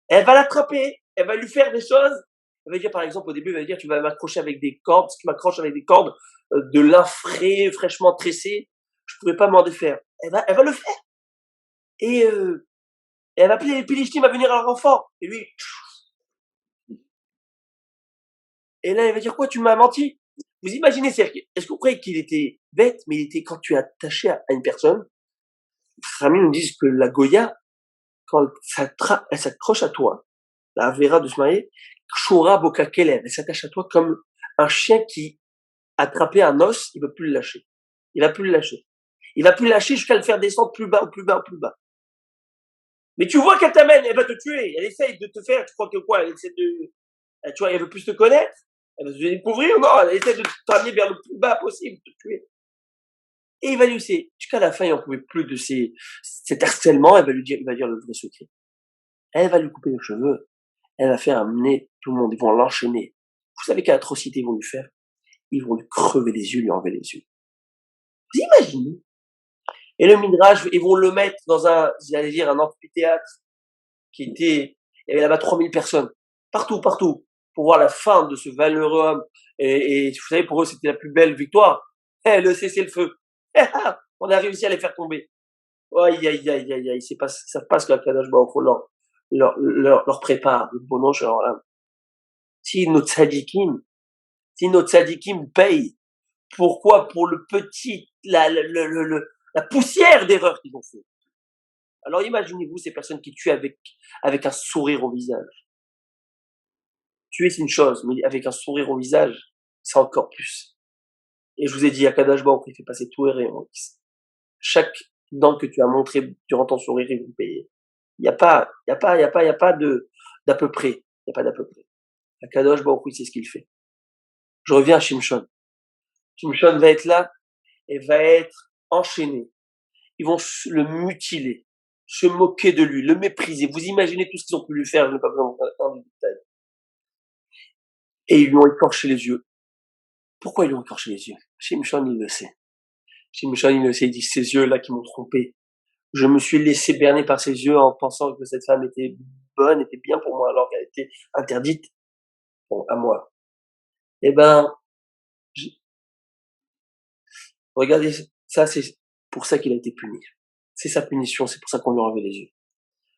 Elle va l'attraper, elle va lui faire des choses, Elle va dire, par exemple, au début, elle va dire, tu vas m'accrocher avec des cordes. Si tu m'accroches avec des cordes de lin frais, fraîchement tressé, je pourrais pas m'en défaire. Elle va le faire. Et elle va appeler les Philistines à venir à leur renfort. Et lui, et là, elle va dire quoi? Tu m'as menti? Vous imaginez, est-ce que vous croyez qu'il était bête, mais il était, quand tu es attaché à une personne, les amis nous disent que la Goya, quand elle s'accroche à toi, la Vera de se marier, Kshora Bokakelev, elle s'attache à toi comme un chien qui a attrapé un os, il veut plus le lâcher. Il va plus le lâcher. Il va plus le lâcher jusqu'à le faire descendre plus bas, plus bas, plus bas. Mais tu vois qu'elle t'amène, elle va te tuer, elle essaye de te faire, tu crois que quoi, elle essaie de, tu vois, elle veut plus te connaître, elle veut te découvrir, non, elle essaie de t'amener vers le plus bas possible, de te tuer. Et il va lui laisser, jusqu'à la fin, il en pouvait plus de cet harcèlement, il va dire le vrai secret. Elle va lui couper les cheveux, elle va faire amener tout le monde, ils vont l'enchaîner. Vous savez quelle atrocité ils vont lui faire? Ils vont lui crever les yeux, lui enlever les yeux. Vous imaginez? Et le Midrash, ils vont le mettre dans j'allais dire, un amphithéâtre il y avait là-bas 3000 personnes. Partout, pour voir la fin de ce valeureux homme. Et vous savez, pour eux, c'était la plus belle victoire. Le cessez-le-feu. On a réussi à les faire tomber. Aïe, aïe, aïe, aïe, aïe. Ça passe que la Kadosh Baruch Hu leur prépare. Le bon ange, alors là. Si nos tzadikim payent, pourquoi? Pour la poussière d'erreur qu'ils ont fait. Alors imaginez-vous ces personnes qui tuent avec un sourire au visage. Tuer c'est une chose, mais avec un sourire au visage, c'est encore plus. Et je vous ai dit, Akadosh Baruch Hu, il fait passer tout et rien. Chaque dent que tu as montré durant ton sourire, il vous paye. Il y a pas d'à peu près. Il y a pas d'à peu près. Akadosh Baruch Hu, c'est ce qu'il fait. Je reviens à Shimshon. Shimshon va être là et va être enchaîné. Ils vont le mutiler, se moquer de lui, le mépriser. Vous imaginez tout ce qu'ils ont pu lui faire, je n'ai pas besoin de détails. Et ils lui ont écorché les yeux. Pourquoi ils lui ont écorché les yeux? Shimshon, il le sait. Shimshon, il le sait, il dit, ces yeux-là qui m'ont trompé. Je me suis laissé berner par ses yeux en pensant que cette femme était bonne, était bien pour moi, alors qu'elle était interdite à moi. Eh ben, regardez, ça, c'est pour ça qu'il a été puni. C'est sa punition, c'est pour ça qu'on lui a enlevé les yeux.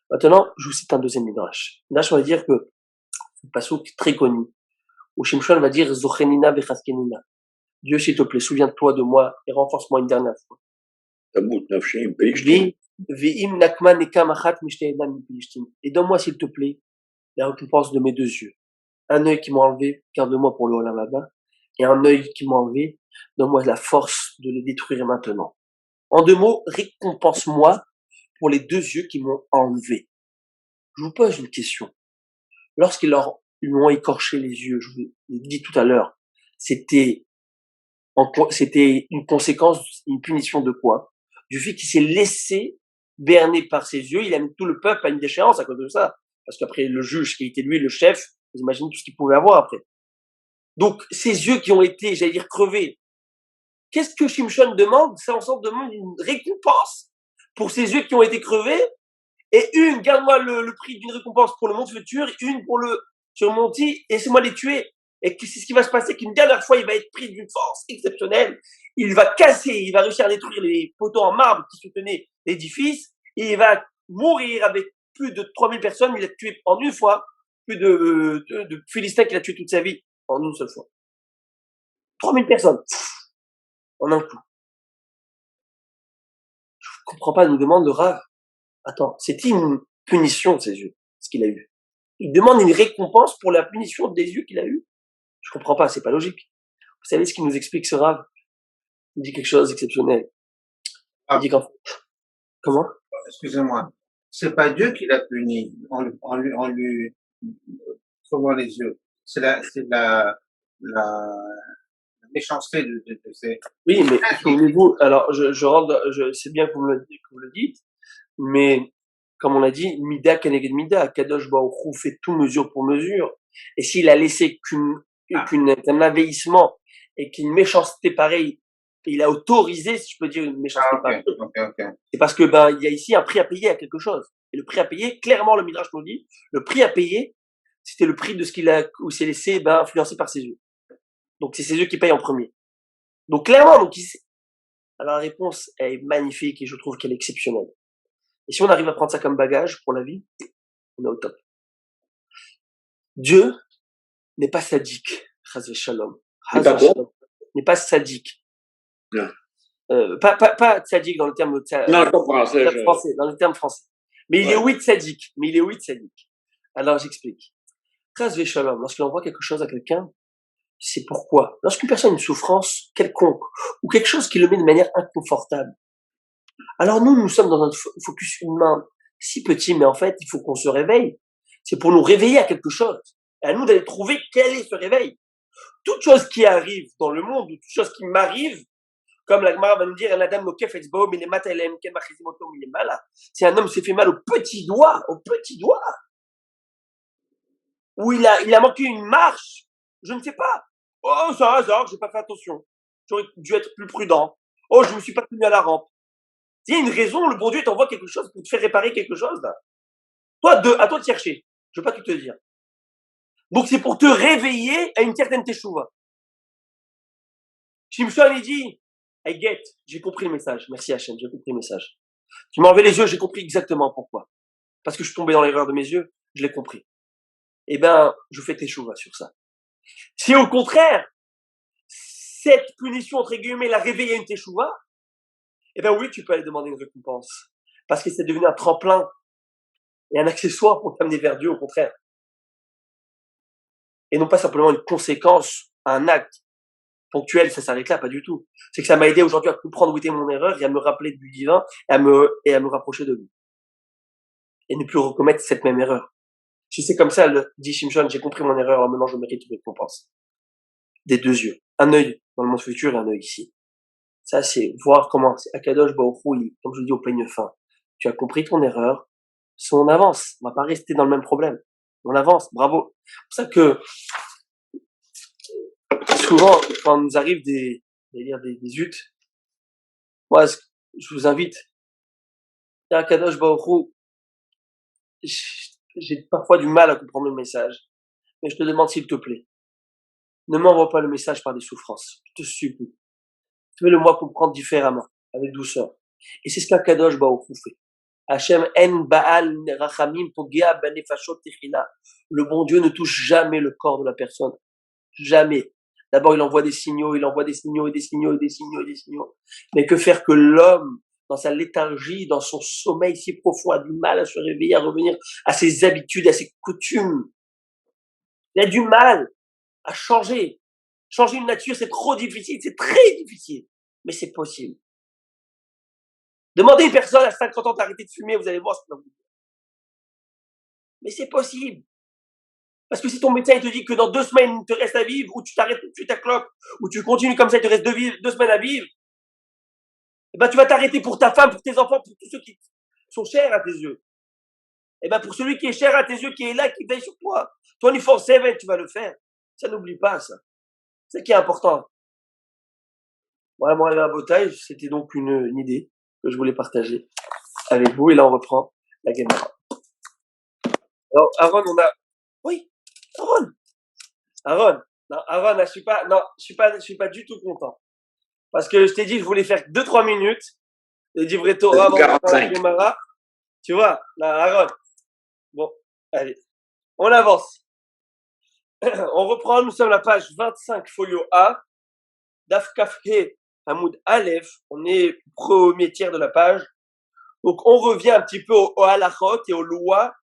Maintenant, je vous cite un deuxième midrash. Midrash, on va dire que c'est un passouk très connu, où Shimshon va dire Zochenina vechaskenina. Dieu, s'il te plaît, souviens-toi de moi et renforce-moi une dernière fois. Et donne-moi, s'il te plaît, la récompense de mes deux yeux. Un œil qui m'a enlevé, garde-moi pour le Olam Haba, et un œil qui m'a enlevé, donne-moi la force de les détruire maintenant. En deux mots, récompense-moi pour les deux yeux qui m'ont enlevé. Je vous pose une question. Lorsqu'ils lui ont écorché les yeux, je vous l'ai dit tout à l'heure, c'était une conséquence, une punition de quoi? Du fait qu'il s'est laissé berner par ses yeux, il a mis tout le peuple à une déchéance à cause de ça. Parce qu'après, le juge qui était lui, le chef, vous imaginez tout ce qu'il pouvait avoir après. Donc, ces yeux qui ont été, j'allais dire, crevés. Qu'est-ce que Shimshon demande? C'est ensemble demande une récompense pour ces yeux qui ont été crevés. Et garde-moi le prix d'une récompense pour le monde futur, une pour le surmonti, et laissez-moi les tuer. Et c'est ce qui va se passer, qu'une dernière fois, il va être pris d'une force exceptionnelle. Il va réussir à détruire les poteaux en marbre qui soutenaient l'édifice, et il va mourir avec plus de 3000 personnes. Il a tué en une fois plus de Philistins qu'il a tué toute sa vie en une seule fois. 3000 personnes. En un coup. Je comprends pas, nous demande le Rav. Attends, c'était une punition de ses yeux, ce qu'il a eu. Il demande une récompense pour la punition des yeux qu'il a eu. Je comprends pas, c'est pas logique. Vous savez ce qu'il nous explique ce Rav? Il dit quelque chose d'exceptionnel. Il dit qu'en fait, comment? Excusez-moi. C'est pas Dieu qui l'a puni en lui crevant les yeux. C'est la méchanceté de ces. Oui, mais souvenez-vous, alors c'est bien que vous le dites, mais comme on l'a dit, Mida Keneged Mida, Kadosh Baruch Hu fait tout mesure pour mesure. Et s'il a laissé qu'un avéissement et qu'une méchanceté pareille, il a autorisé, si je peux dire, une méchanceté pareille. Okay. C'est parce que il y a ici un prix à payer à quelque chose. Et le prix à payer, clairement, le Midrash nous dit, le prix à payer, c'était le prix de ce qu'il a, ou s'est laissé, influencer par ses yeux. Donc, c'est ses yeux qui payent en premier. Donc, clairement, alors la réponse est magnifique et je trouve qu'elle est exceptionnelle. Et si on arrive à prendre ça comme bagage pour la vie, on est au top. Dieu n'est pas sadique. Chas v'shalom. N'est pas sadique. Non. Pas sadique dans le terme Non, je comprends. Français, dans le terme français. Mais il est oui sadique. Alors, j'explique. Chas v'shalom. Lorsqu'on envoie quelque chose à quelqu'un, c'est pourquoi. Lorsqu'une personne a une souffrance quelconque, ou quelque chose qui le met de manière inconfortable, alors nous sommes dans un focus humain si petit, mais en fait, il faut qu'on se réveille. C'est pour nous réveiller à quelque chose. Et à nous d'aller trouver quel est ce réveil. Toute chose qui arrive dans le monde, ou toute chose qui m'arrive, comme la Gemara va nous dire, si un homme s'est fait mal au petit doigt, ou il a manqué une marche, je ne sais pas. Oh, c'est un hasard, j'ai pas fait attention. J'aurais dû être plus prudent. Oh, je me suis pas tenu à la rampe. Il y a une raison, le bon Dieu t'envoie quelque chose pour te faire réparer quelque chose, là. Toi, à toi de chercher. Je veux pas tout te dire. Donc, c'est pour te réveiller à une certaine teshuva. Shimshon, il dit, I get, j'ai compris le message. Merci Hachem, j'ai compris le message. Tu m'as enlevé les yeux, j'ai compris exactement pourquoi. Parce que je suis tombé dans l'erreur de mes yeux, je l'ai compris. Je fais teshuva sur ça. Si au contraire, cette punition, entre guillemets, l'a réveillé à une teshuva, oui, tu peux aller demander une récompense. Parce que c'est devenu un tremplin et un accessoire pour t'amener vers Dieu, au contraire. Et non pas simplement une conséquence, un acte ponctuel, ça s'arrête là, pas du tout. C'est que ça m'a aidé aujourd'hui à comprendre où était mon erreur et à me rappeler du divin et à me rapprocher de lui. Et ne plus recommettre cette même erreur. Si c'est comme ça, dit Shimshon, j'ai compris mon erreur, maintenant je mérite une récompense. Des deux yeux. Un œil dans le monde futur et un œil ici. Ça, c'est voir comment, c'est Akadosh Baruch Hu, comme je le dis au peigne fin. Tu as compris ton erreur, on avance. On va pas rester dans le même problème. On avance, bravo. C'est pour ça que, souvent, quand nous arrive des huttes, moi, je vous invite, Akadosh Baruch Hu, j'ai parfois du mal à comprendre le message, mais je te demande s'il te plaît, ne m'envoie pas le message par des souffrances. Je te supplie. Fais-le-moi comprendre différemment, avec douceur. Et c'est ce qu'Akadosh Baruch Hu fait. Hachem en Baal Rachamim Pogea Benefashot Techila. Le bon Dieu ne touche jamais le corps de la personne. Jamais. D'abord, il envoie des signaux. Mais que faire que l'homme, dans sa léthargie, dans son sommeil si profond, a du mal à se réveiller, à revenir à ses habitudes, à ses coutumes. Il a du mal à changer. Changer une nature, c'est trop difficile, c'est très difficile. Mais c'est possible. Demandez à une personne à 50 ans d'arrêter de fumer, vous allez voir ce qu'il va vous dire. Mais c'est possible. Parce que si ton médecin il te dit que dans 2 semaines, il te reste à vivre, ou tu t'arrêtes tout de suite ta clope, ou tu continues comme ça, il te reste 2 semaines à vivre, tu vas t'arrêter pour ta femme, pour tes enfants, pour tous ceux qui sont chers à tes yeux. Pour celui qui est cher à tes yeux, qui est là, qui veille sur toi, 24/7, tu vas le faire. Ça, n'oublie pas ça. C'est ce qui est important. Vraiment, la bataille, c'était donc une idée que je voulais partager avec vous. Et là, on reprend la Gemara. Alors, Aaron, oui, Aaron. Non, Aaron, je suis pas du tout content. Parce que je t'ai dit que je voulais faire 2-3 minutes de Divrei Torah avant de faire la Gemara. Tu vois, là, Aaron. Bon, allez. On avance. On reprend, nous sommes à la page 25, folio A. Daf Kaf He, Hamoud Aleph. On est premier tiers de la page. Donc, on revient un petit peu au halachot et aux lois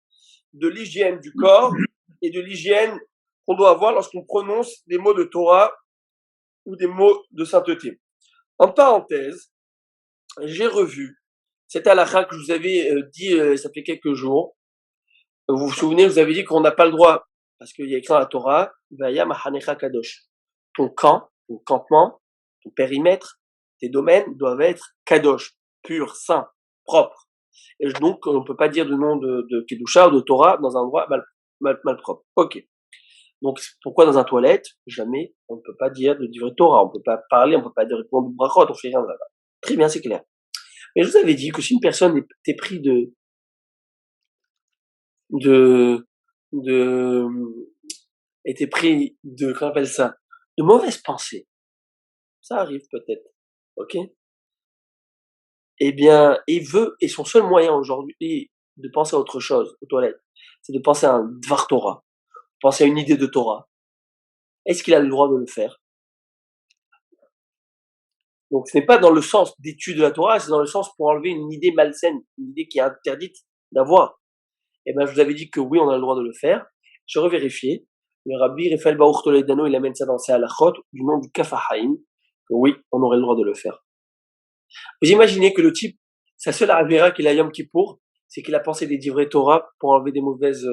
de l'hygiène du corps et de l'hygiène qu'on doit avoir lorsqu'on prononce des mots de Torah ou des mots de sainteté. En parenthèse, j'ai revu cette halakha que je vous avais dit ça fait quelques jours. Vous vous souvenez, je vous avais dit qu'on n'a pas le droit, parce qu'il y a écrit dans la Torah, Vaya Mahanecha Kadosh. Ton camp, ton campement, ton périmètre, tes domaines doivent être Kadosh, pur, saint, propre. Et donc, on ne peut pas dire de nom de Kedusha ou de Torah dans un endroit mal propre. Ok. Donc, pourquoi dans un toilette, jamais, on ne peut pas dire de Divrei Torah, on ne peut pas parler, on ne peut pas dire répondre du brachot, on fait rien là-bas. Très bien, c'est clair. Mais je vous avais dit que si une personne était pris de était pris de, comment on appelle ça, de mauvaises pensées. Ça arrive peut-être. Ok? Eh bien, il veut, et son seul moyen aujourd'hui de penser à autre chose, aux toilettes, c'est de penser à un Dvar Torah, penser à une idée de Torah. Est-ce qu'il a le droit de le faire? Donc, ce n'est pas dans le sens d'étude de la Torah, c'est dans le sens pour enlever une idée malsaine, une idée qui est interdite d'avoir. Eh ben, je vous avais dit que oui, on a le droit de le faire. Je revérifié. Le rabbi Raphaël Baruch Toledano, il amène ça dans ses halachot, du nom du Kaf HaHaim, que oui, on aurait le droit de le faire. Vous imaginez que le type, sa seule avéra qu'il a Yom Kippour, c'est qu'il a pensé des divrei Torah pour enlever des mauvaises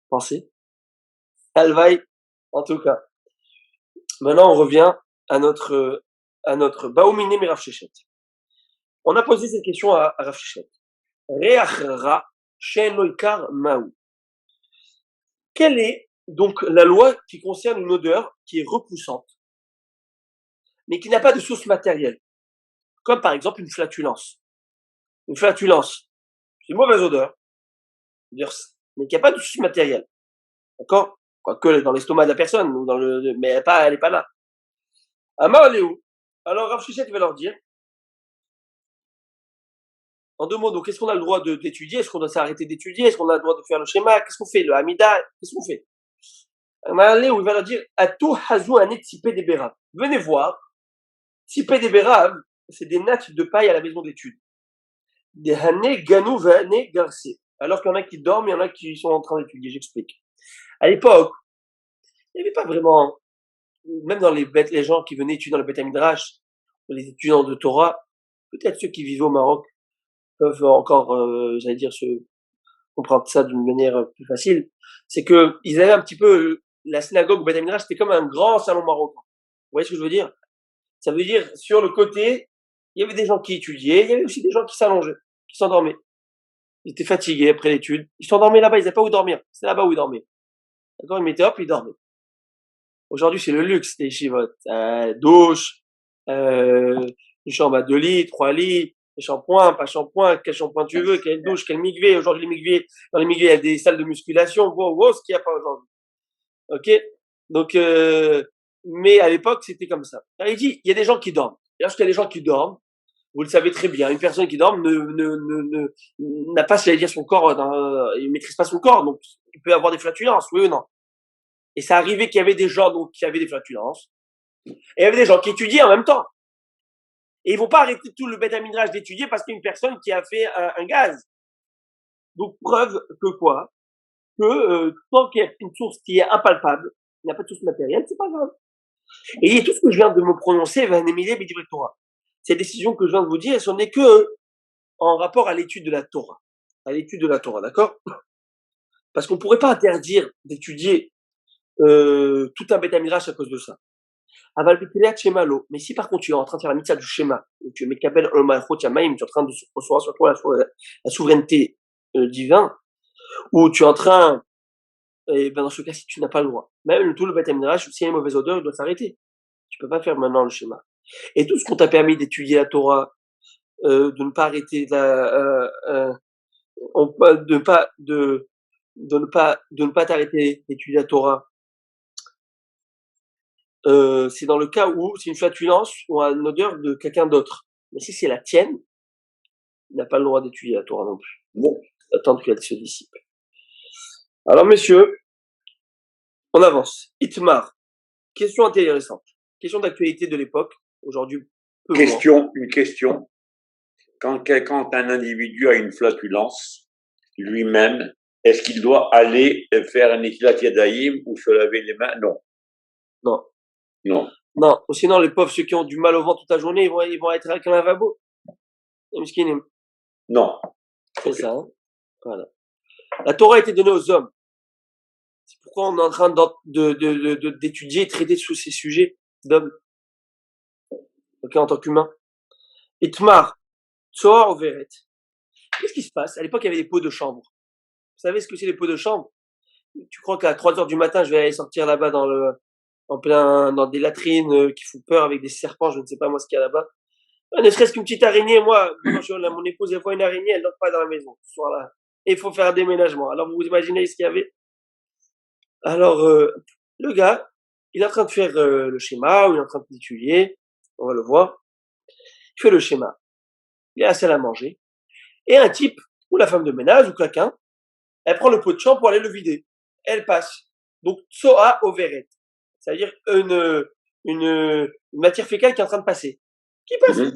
pensées. Alvaï, en tout cas. Maintenant, on revient à notre Baoumine et Rav Shechet. On a posé cette question à Rav Shechet. Reach ra shen lo ikar maou. Quelle est donc la loi qui concerne une odeur qui est repoussante, mais qui n'a pas de source matérielle, comme par exemple une flatulence. Une flatulence, c'est une mauvaise odeur, mais qui n'a pas de source matérielle, d'accord? Quoique dans l'estomac de la personne, ou dans mais elle est pas là. Amar Léou. Alors Rav Shechet va leur dire, en deux mots, donc est-ce qu'on a le droit d'étudier? Est-ce qu'on doit s'arrêter d'étudier? Est-ce qu'on a le droit de faire le schéma? Qu'est-ce qu'on fait? Le Hamida? Qu'est-ce qu'on fait? Amar Léou, il va leur dire, Atou hazou anet tipé des béraves. Venez voir, tipé des béraves, c'est des nattes de paille à la maison d'études. Des hané ganou vané garcé. Alors qu'il y en a qui dorment, il y en a qui sont en train d'étudier, j'explique. À l'époque, il n'y avait pas vraiment, même dans les gens qui venaient étudier dans le Beth Midrash, les étudiants de Torah, peut-être ceux qui vivaient au Maroc peuvent encore, j'allais dire, se comprendre ça d'une manière plus facile. C'est que ils avaient un petit peu, la synagogue au Beth Midrash, c'était comme un grand salon marocain. Vous voyez ce que je veux dire? Ça veut dire, sur le côté, il y avait des gens qui étudiaient, il y avait aussi des gens qui s'allongeaient, qui s'endormaient. Ils étaient fatigués après l'étude. Ils s'endormaient là-bas, ils n'avaient pas où dormir. C'est là-bas où ils dormaient. D'accord? Ils mettaient hop, ils dormaient. Aujourd'hui, c'est le luxe, des chivotes. Douche, une chambre à 2 lits, 3 lits, shampoing, pas shampoing, quel shampoing tu veux, quelle douche, quel migvé. Aujourd'hui, dans les migvés, il y a des salles de musculation. Wow, ce qu'il n'y a pas aujourd'hui. Ok? Donc, mais à l'époque, c'était comme ça. Alors, il dit, il y a des gens qui dorment. Et lorsqu'il y a des gens qui dorment, vous le savez très bien, une personne qui dort n'a pas, j'allais dire, son corps, il maîtrise pas son corps, donc il peut avoir des flatulences, oui ou non. Et ça arrivait qu'il y avait des gens donc qui avaient des flatulences, et il y avait des gens qui étudiaient en même temps. Et ils vont pas arrêter tout le Beth Midrash d'étudier parce qu'il y a une personne qui a fait un gaz. Donc preuve que quoi? Que tant qu'il y a une source qui est impalpable, il n'y a pas de source matérielle, c'est pas grave. Et tout ce que je viens de me prononcer, ces décisions que je viens de vous dire, ce n'est que en rapport à l'étude de la Torah. À l'étude de la Torah, d'accord? Parce qu'on ne pourrait pas interdire d'étudier tout un Beth Midrash à cause de ça. Mais si par contre tu es en train de faire la mitzvah du schéma, tu es Mekabel Olmaïchot Yamaim, tu es en train de recevoir sur toi la souveraineté divine, ou tu es en train, et ben dans ce cas-ci, tu n'as pas le droit. Même tout le Beth Midrash, s'il y a une mauvaise odeur, il doit s'arrêter. Tu peux pas faire maintenant le schéma. Et tout ce qu'on t'a permis d'étudier la Torah, de ne pas arrêter de ne pas t'arrêter d'étudier la Torah, c'est dans le cas où c'est une flatulence ou une odeur de quelqu'un d'autre. Mais si c'est la tienne, il n'a pas le droit d'étudier la Torah non plus. Bon, attendre qu'elle se dissipe. Alors messieurs, on avance. Itmar, question intéressante, question d'actualité de l'époque, aujourd'hui peu moins. Une question. Quand un individu a une flatulence, lui-même, est-ce qu'il doit aller faire un Netilat Yadayim ou se laver les mains? Non. Non. Non. Non, ou sinon les pauvres, ceux qui ont du mal au ventre toute la journée, ils vont être avec un lavabo. Non. C'est ça, hein. Voilà. La Torah a été donnée aux hommes. C'est pourquoi on est en train d'étudier et traiter sous ces sujets d'hommes. Ok, en tant qu'humain. Itmar, Tsoar Overet. Qu'est-ce qui se passe? À l'époque, il y avait des pots de chambre. Vous savez ce que c'est les pots de chambre? Tu crois qu'à 3 heures du matin, je vais aller sortir là-bas dans des latrines qui font peur avec des serpents, je ne sais pas moi ce qu'il y a là-bas. Ne serait-ce qu'une petite araignée, moi, mon épouse, elle voit une araignée, elle dort pas dans la maison, ce soir-là. Et il faut faire un déménagement. Alors vous imaginez ce qu'il y avait? Alors, le gars, il est en train de faire le schéma, ou il est en train d'étudier, on va le voir. Il fait le schéma. Il a la salle à manger. Et un type, ou la femme de ménage, ou quelqu'un, elle prend le pot de champ pour aller le vider. Elle passe. Donc, tsoa overet. C'est-à-dire une matière fécale qui est en train de passer. Qui passe. Mhm.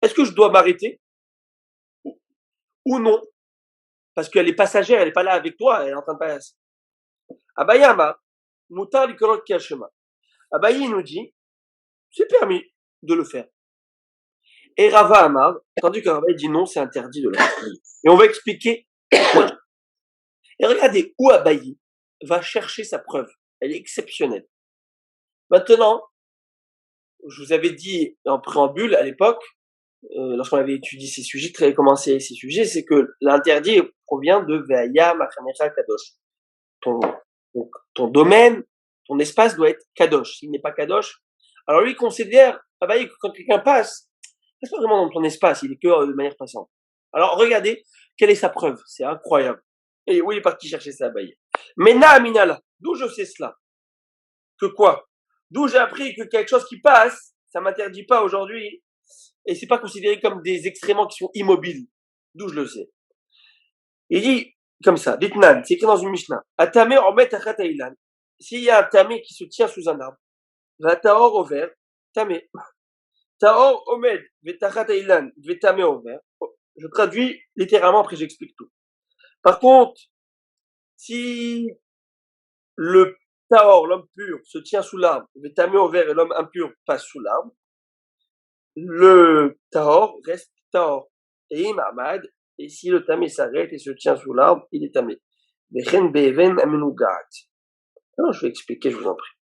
Est-ce que je dois m'arrêter ou non? Parce qu'elle est passagère, elle n'est pas là avec toi, elle est en train de passer. Abayama, mutar likorot kashema. Abaye nous dit, c'est permis de le faire. Et Rava Amar, tandis que Rava dit non, c'est interdit de le faire. Et on va expliquer pourquoi. Et regardez où Abaye va chercher sa preuve. Elle est exceptionnelle. Maintenant, je vous avais dit en préambule à l'époque, lorsqu'on avait étudié ces sujets, commencé ces sujets, c'est que l'interdit provient de Ve'aya Machanecha Kadosh. Ton domaine, ton espace doit être Kadosh. S'il n'est pas Kadosh, alors lui considère, Abaye, que quand quelqu'un passe, c'est pas vraiment dans ton espace, il est que de manière passante. Alors regardez, quelle est sa preuve? C'est incroyable. Et où il est parti chercher ça, Abaye? Mena Aminala, d'où je sais cela? Que quoi? D'où j'ai appris que quelque chose qui passe, ça m'interdit pas aujourd'hui, et c'est pas considéré comme des excréments qui sont immobiles. D'où je le sais. Il dit comme ça, Ditnan, c'est écrit dans une Mishnah. Atame omet achatailan. S'il y a un tamé qui se tient sous un arbre, va taor au vert, tamé. Taor omed vetachatailan vetame au vert. Je traduis littéralement, après j'explique tout. Par contre, si le taor, l'homme pur, se tient sous l'arbre, vetame au vert et l'homme impur passe sous l'arbre, le taor reste taor. Et Mahmad, et si le tamé s'arrête et se tient sous l'arbre, il est tamé. Alors, je vais expliquer, je vous en prie.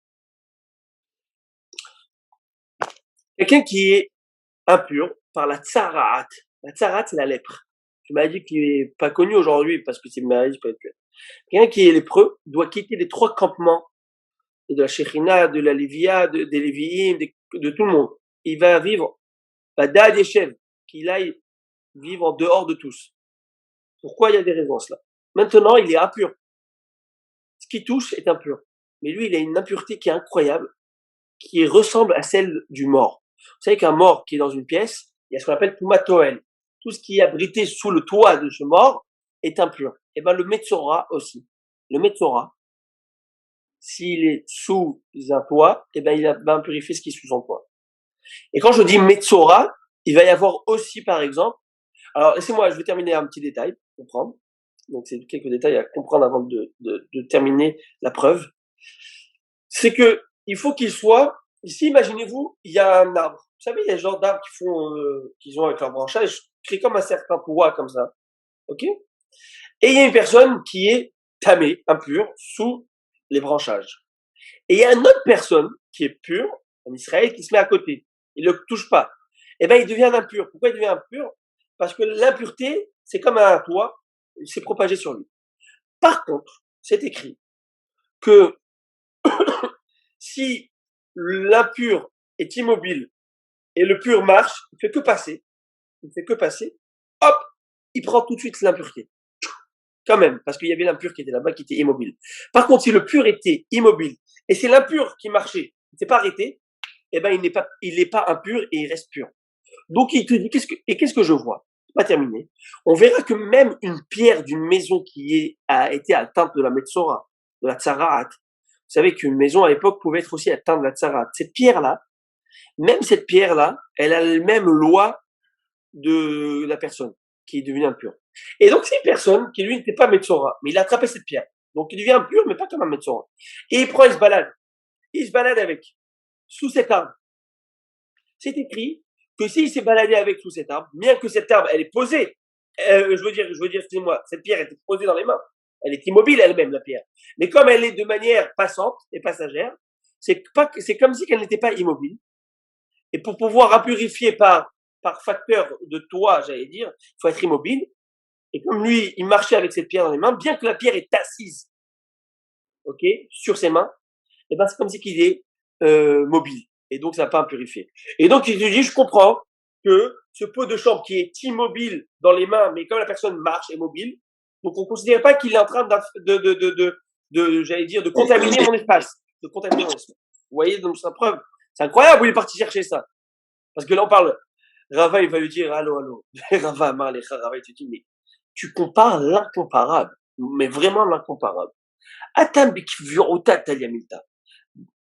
Quelqu'un qui est impur par la tsaraat. La tsaraat, c'est la lèpre. Je m'avais dit qu'il n'est pas connu aujourd'hui parce que c'est une maladie spirituelle. Quelqu'un qui est lépreux doit quitter les 3 campements de la Shekhinah, de la Lévia, des Lévi'im, de tout le monde. Il va vivre, Bada Deshev, qu'il aille vivre en dehors de tous. Pourquoi? Il y a des raisons à cela. Maintenant, il est impur. Ce qui touche est impur. Mais lui, il a une impureté qui est incroyable, qui ressemble à celle du mort. Vous savez qu'un mort qui est dans une pièce, il y a ce qu'on appelle Pumatoel. Tout ce qui est abrité sous le toit de ce mort est impur. Et ben le Metzora aussi. Le Metzora, s'il est sous un toit, et ben il va impurifier ce qui est sous son toit. Et quand je dis Metzora, il va y avoir aussi, par exemple, alors laissez-moi, je vais terminer un petit détail pour comprendre. Donc c'est quelques détails à comprendre avant de terminer la preuve. C'est que il faut qu'il soit, ici imaginez-vous, il y a un arbre. Vous savez, il y a ce genre d'arbres qui ont avec leur branchage, créent comme un certain poids comme ça. Ok? Et il y a une personne qui est tamée, impure, sous les branchages. Et il y a une autre personne qui est pure, en Israël, qui se met à côté. Il ne le touche pas. Et ben il devient impur. Pourquoi il devient impur? Parce que l'impureté, c'est comme un toit, il s'est propagé sur lui. Par contre, c'est écrit que si l'impur est immobile et le pur marche, il fait que passer, hop, il prend tout de suite l'impureté. Quand même, parce qu'il y avait l'impur qui était là-bas, qui était immobile. Par contre, si le pur était immobile et c'est l'impur qui marchait, il ne s'est pas arrêté, eh ben il n'est pas impur et il reste pur. Donc il te dit qu'est-ce que je vois? Pas terminé. On verra que même une pierre d'une maison qui a été atteinte de la Metzora, de la Tsaraat. Vous savez qu'une maison à l'époque pouvait être aussi atteinte de la Tsaraat. Cette pierre-là, même cette pierre-là, elle a la même loi de la personne qui est devenue impure. Et donc c'est une personne qui lui n'était pas Metzora, mais il a attrapé cette pierre. Donc il devient impur, mais pas comme un Metzora. Et il prend, il se balade. Il se balade avec, sous cet arbre. C'est écrit que s'il s'est baladé avec sous cet arbre, bien que cet arbre, elle est posée, je veux dire, excusez-moi, cette pierre était posée dans les mains. Elle est immobile elle-même, la pierre. Mais comme elle est de manière passante et passagère, c'est comme si elle n'était pas immobile. Et pour pouvoir impurifier par facteur de toit, j'allais dire, il faut être immobile. Et comme lui, il marchait avec cette pierre dans les mains, bien que la pierre est assise, ok, sur ses mains, et ben c'est comme si qu'il est mobile. Et donc ça va pas impurifier. Et donc il te dit, je comprends que ce pot de chambre qui est immobile dans les mains, mais comme la personne marche, est mobile, donc on ne considère pas qu'il est en train j'allais dire, de contaminer mon espace. De contaminer mon espace. Vous voyez, donc c'est la preuve. C'est incroyable où il est parti chercher ça. Parce que là, on parle, Rava, il va lui dire, allô. Rava, Amar Lecha, Rava, il te dit, mais tu compares l'incomparable. Mais vraiment l'incomparable. Atam bikviruta taliamilta.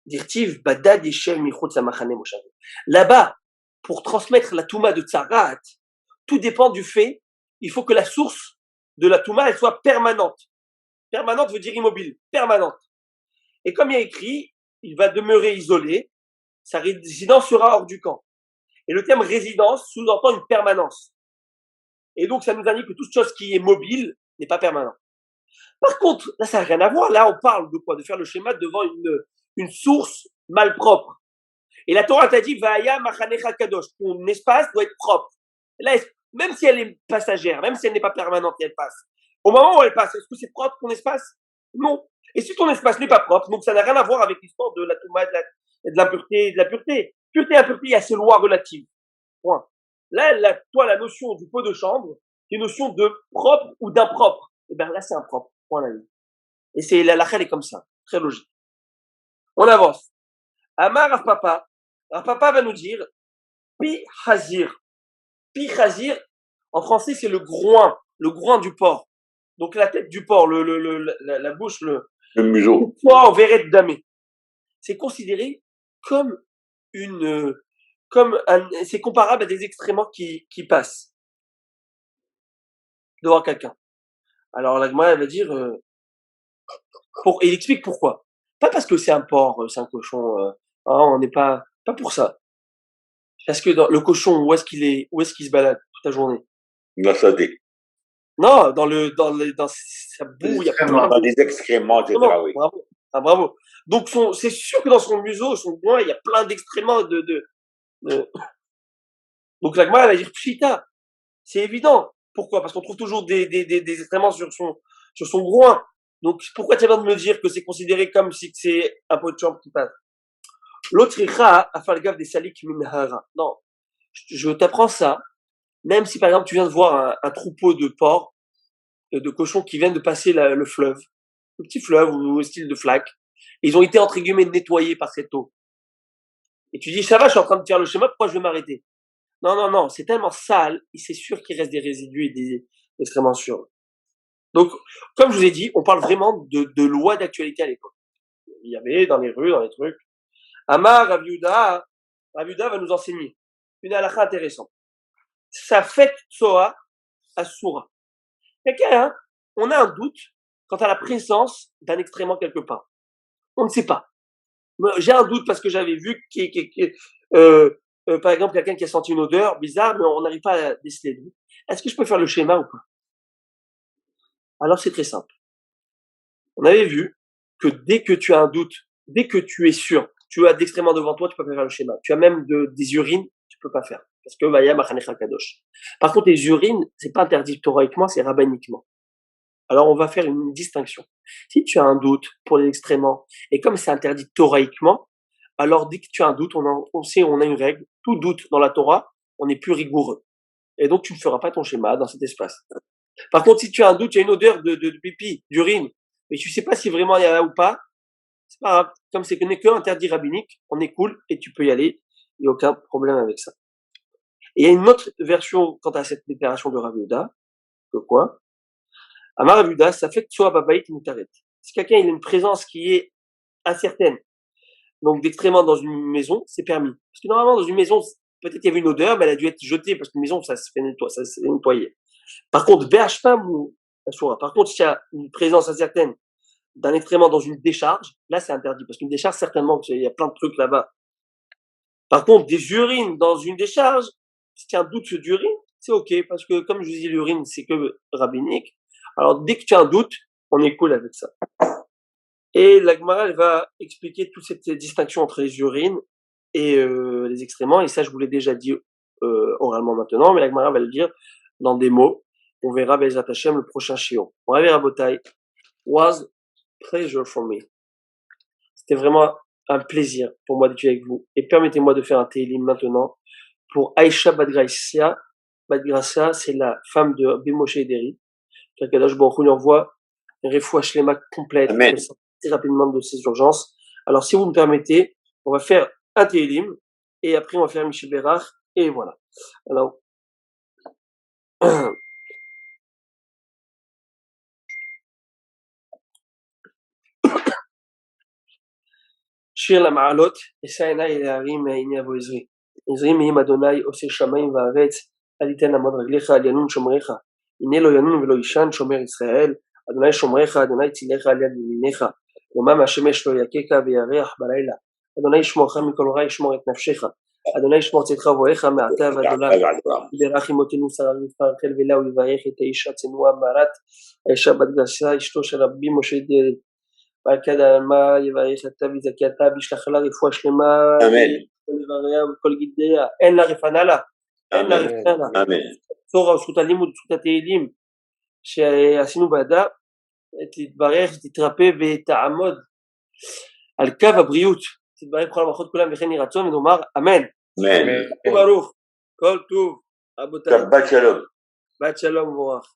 Dirtiv badad yeshem michut samachane moshav. Là-bas, pour transmettre la touma de Tsarat, tout dépend du fait, il faut que la source de la touma, elle soit permanente. Permanente veut dire immobile, permanente. Et comme il y a écrit, il va demeurer isolé, sa résidence sera hors du camp. Et le terme résidence sous-entend une permanence. Et donc, ça nous indique que toute chose qui est mobile n'est pas permanente. Par contre, là, ça n'a rien à voir. Là, on parle de quoi? De faire le schéma devant une source malpropre. Et la Torah t'a dit, Vaya machanecha kadosh. Ton espace doit être propre. Et là, même si elle est passagère, même si elle n'est pas permanente, elle passe. Au moment où elle passe, est-ce que c'est propre ton espace? Non. Et si ton espace n'est pas propre, donc ça n'a rien à voir avec l'histoire de la touma, de l'impureté et de la pureté. Pureté et impureté, il y a ces lois relatives. Point. Là, toi, la notion du pot de chambre, c'est une notion de propre ou d'impropre. Et bien là, c'est impropre. Point la ligne. Et c'est la lacha, elle est comme ça. Très logique. On avance. Amar Rav Papa. Rav Papa va nous dire Pi Hazir. Pi Hazir, en français, c'est le groin du porc. Donc la tête du porc, la bouche, Le museau. le poids en verret damé. C'est considéré comme c'est comparable à des excréments qui passent devant quelqu'un. Alors la Gemara, elle va dire, il explique pourquoi. Pas parce que c'est un porc, c'est un cochon, on n'est pas pour ça. Parce que dans le cochon, où est-ce qu'il se balade toute la journée? La sadé. Non, dans sa boue, il y a plein Dans des excréments, etc. d'excréments. Oui. Bravo. Ah, bravo. Donc c'est sûr que dans son museau, son groin, il y a plein d'excréments Donc la Gemara, elle va dire pshita. C'est évident. Pourquoi? Parce qu'on trouve toujours des excréments sur son groin. Donc pourquoi tu as besoin de me dire que c'est considéré comme si c'est un pot de chambre qui passe? L'autre icha a fait le gaffe des salik minhara. Non, je t'apprends ça. Même si par exemple tu viens de voir un troupeau de porcs, de cochons qui viennent de passer le fleuve, le petit fleuve ou au style de flaque, et ils ont été entre guillemets nettoyés par cette eau. Et tu dis ça va, je suis en train de faire le schéma, pourquoi je vais m'arrêter? Non, c'est tellement sale, et c'est sûr qu'il reste des résidus et des extrêmement sûrs. Donc, comme je vous ai dit, on parle vraiment de lois d'actualité à l'époque. Il y avait dans les rues, dans les trucs. Amar Rav Yehuda va nous enseigner une halakha intéressante. Ça fait Tsoa Asura. Quelqu'un, on a un doute quant à la présence d'un excrément quelque part. On ne sait pas. J'ai un doute parce que j'avais vu par exemple, quelqu'un qui a senti une odeur bizarre, mais on n'arrive pas à déceler. Est-ce que je peux faire le schéma ou pas? Alors c'est très simple. On avait vu que dès que tu as un doute, dès que tu es sûr, tu as d'extrêmement devant toi, tu peux pas faire le schéma. Tu as même des urines, tu peux pas faire. Parce que Vaya Machanecha Kadosh. Par contre, les urines, c'est pas interdit thoraïquement, c'est rabbiniquement. Alors on va faire une distinction. Si tu as un doute pour les excréments, et comme c'est interdit thoraïquement, alors dès que tu as un doute, on sait, on a une règle, tout doute dans la Torah, on est plus rigoureux. Et donc tu ne feras pas ton schéma dans cet espace. Par contre, si tu as un doute, il y a une odeur de pipi, d'urine, mais tu sais pas si vraiment il y en a ou pas, c'est pas grave. Comme c'est n'est que interdit rabbinique, on est cool et tu peux y aller. Il n'y a aucun problème avec ça. Et il y a une autre version quant à cette déclaration de Rav Yehuda, que quoi? Amar Rav Yehuda, ça fait que soit babaït mutaret. Si quelqu'un il a une présence qui est incertaine, donc d'extrêmement dans une maison, c'est permis. Parce que normalement, dans une maison, peut-être qu'il y avait une odeur, mais elle a dû être jetée parce qu'une maison, ça se fait nettoyer. Par contre, par contre, s'il y a une présence incertaine d'un excrément dans une décharge, là, c'est interdit. Parce qu'une décharge, certainement, il y a plein de trucs là-bas. Par contre, des urines dans une décharge, si tu as un doute sur l'urine, c'est ok. Parce que, comme je vous dis, l'urine, c'est que rabbinique. Alors, dès que tu as un doute, on est cool avec ça. Et la Gemara, elle va expliquer toute cette distinction entre les urines et les excréments. Et ça, je vous l'ai déjà dit oralement maintenant, mais la Gemara va le dire dans des mots. On verra Bezrat Hashem le prochain shiur. Ravi Rabotai, was pleasure for me. C'était vraiment un plaisir pour moi d'étudier avec vous. Et permettez-moi de faire un télim maintenant pour Aïcha Bat Gracia. Bat Gracia, c'est la femme de Bimoshe Ederi. Qu'Akadosh Baruch Hu lui envoie refoua shlema complète, Amen. qu'elle sorte très rapidement de ces urgences. Alors, si vous me permettez, on va faire un Télim, et après on va faire Michel Bérard, et voilà. Alors, שיר למעלות, אשא עיניי אל ההרים הנה יבוא עזרי. עזרי מעם אדוני עושה שמיים וארץ, אל יתן לעמוד רגליך אל ינון שומריך. הנה לא ינון ולא יישן שומר ישראל, אדוני שומריך, אדוני צילך על יד ימינך. יומם השמש לא יככה וירח בלילה. אדוני ישמורך מכל רע ישמור את נפשך. אדוני ישמור צאתך ובואך מעתה ועד עולם. יברך אמותינו שרה רבקה רחל ולאה ויברך את האישה צנועה מארת, האישה בת גרשה אשתו של רבי משה דרעי. ועקד העלמה יברך אתה וזכייתה וישלח לה רפואה שלמה Amen. כל איבריה וכל גידיה. אין לה רפנה לה, אין לה Amen. רפנה לה. Amen. צורה זכות הלימוד, זכות התהילים שעשינו בעדה, תתברך, תתרפא ותעמוד על קו הבריאות, תתברך בכל המערכות כולם וכן יהי רצון, ונאמר אמן. Amen. ברוך, כל טוב, רבותיי, Shabbat shalom. בת שלום וברך.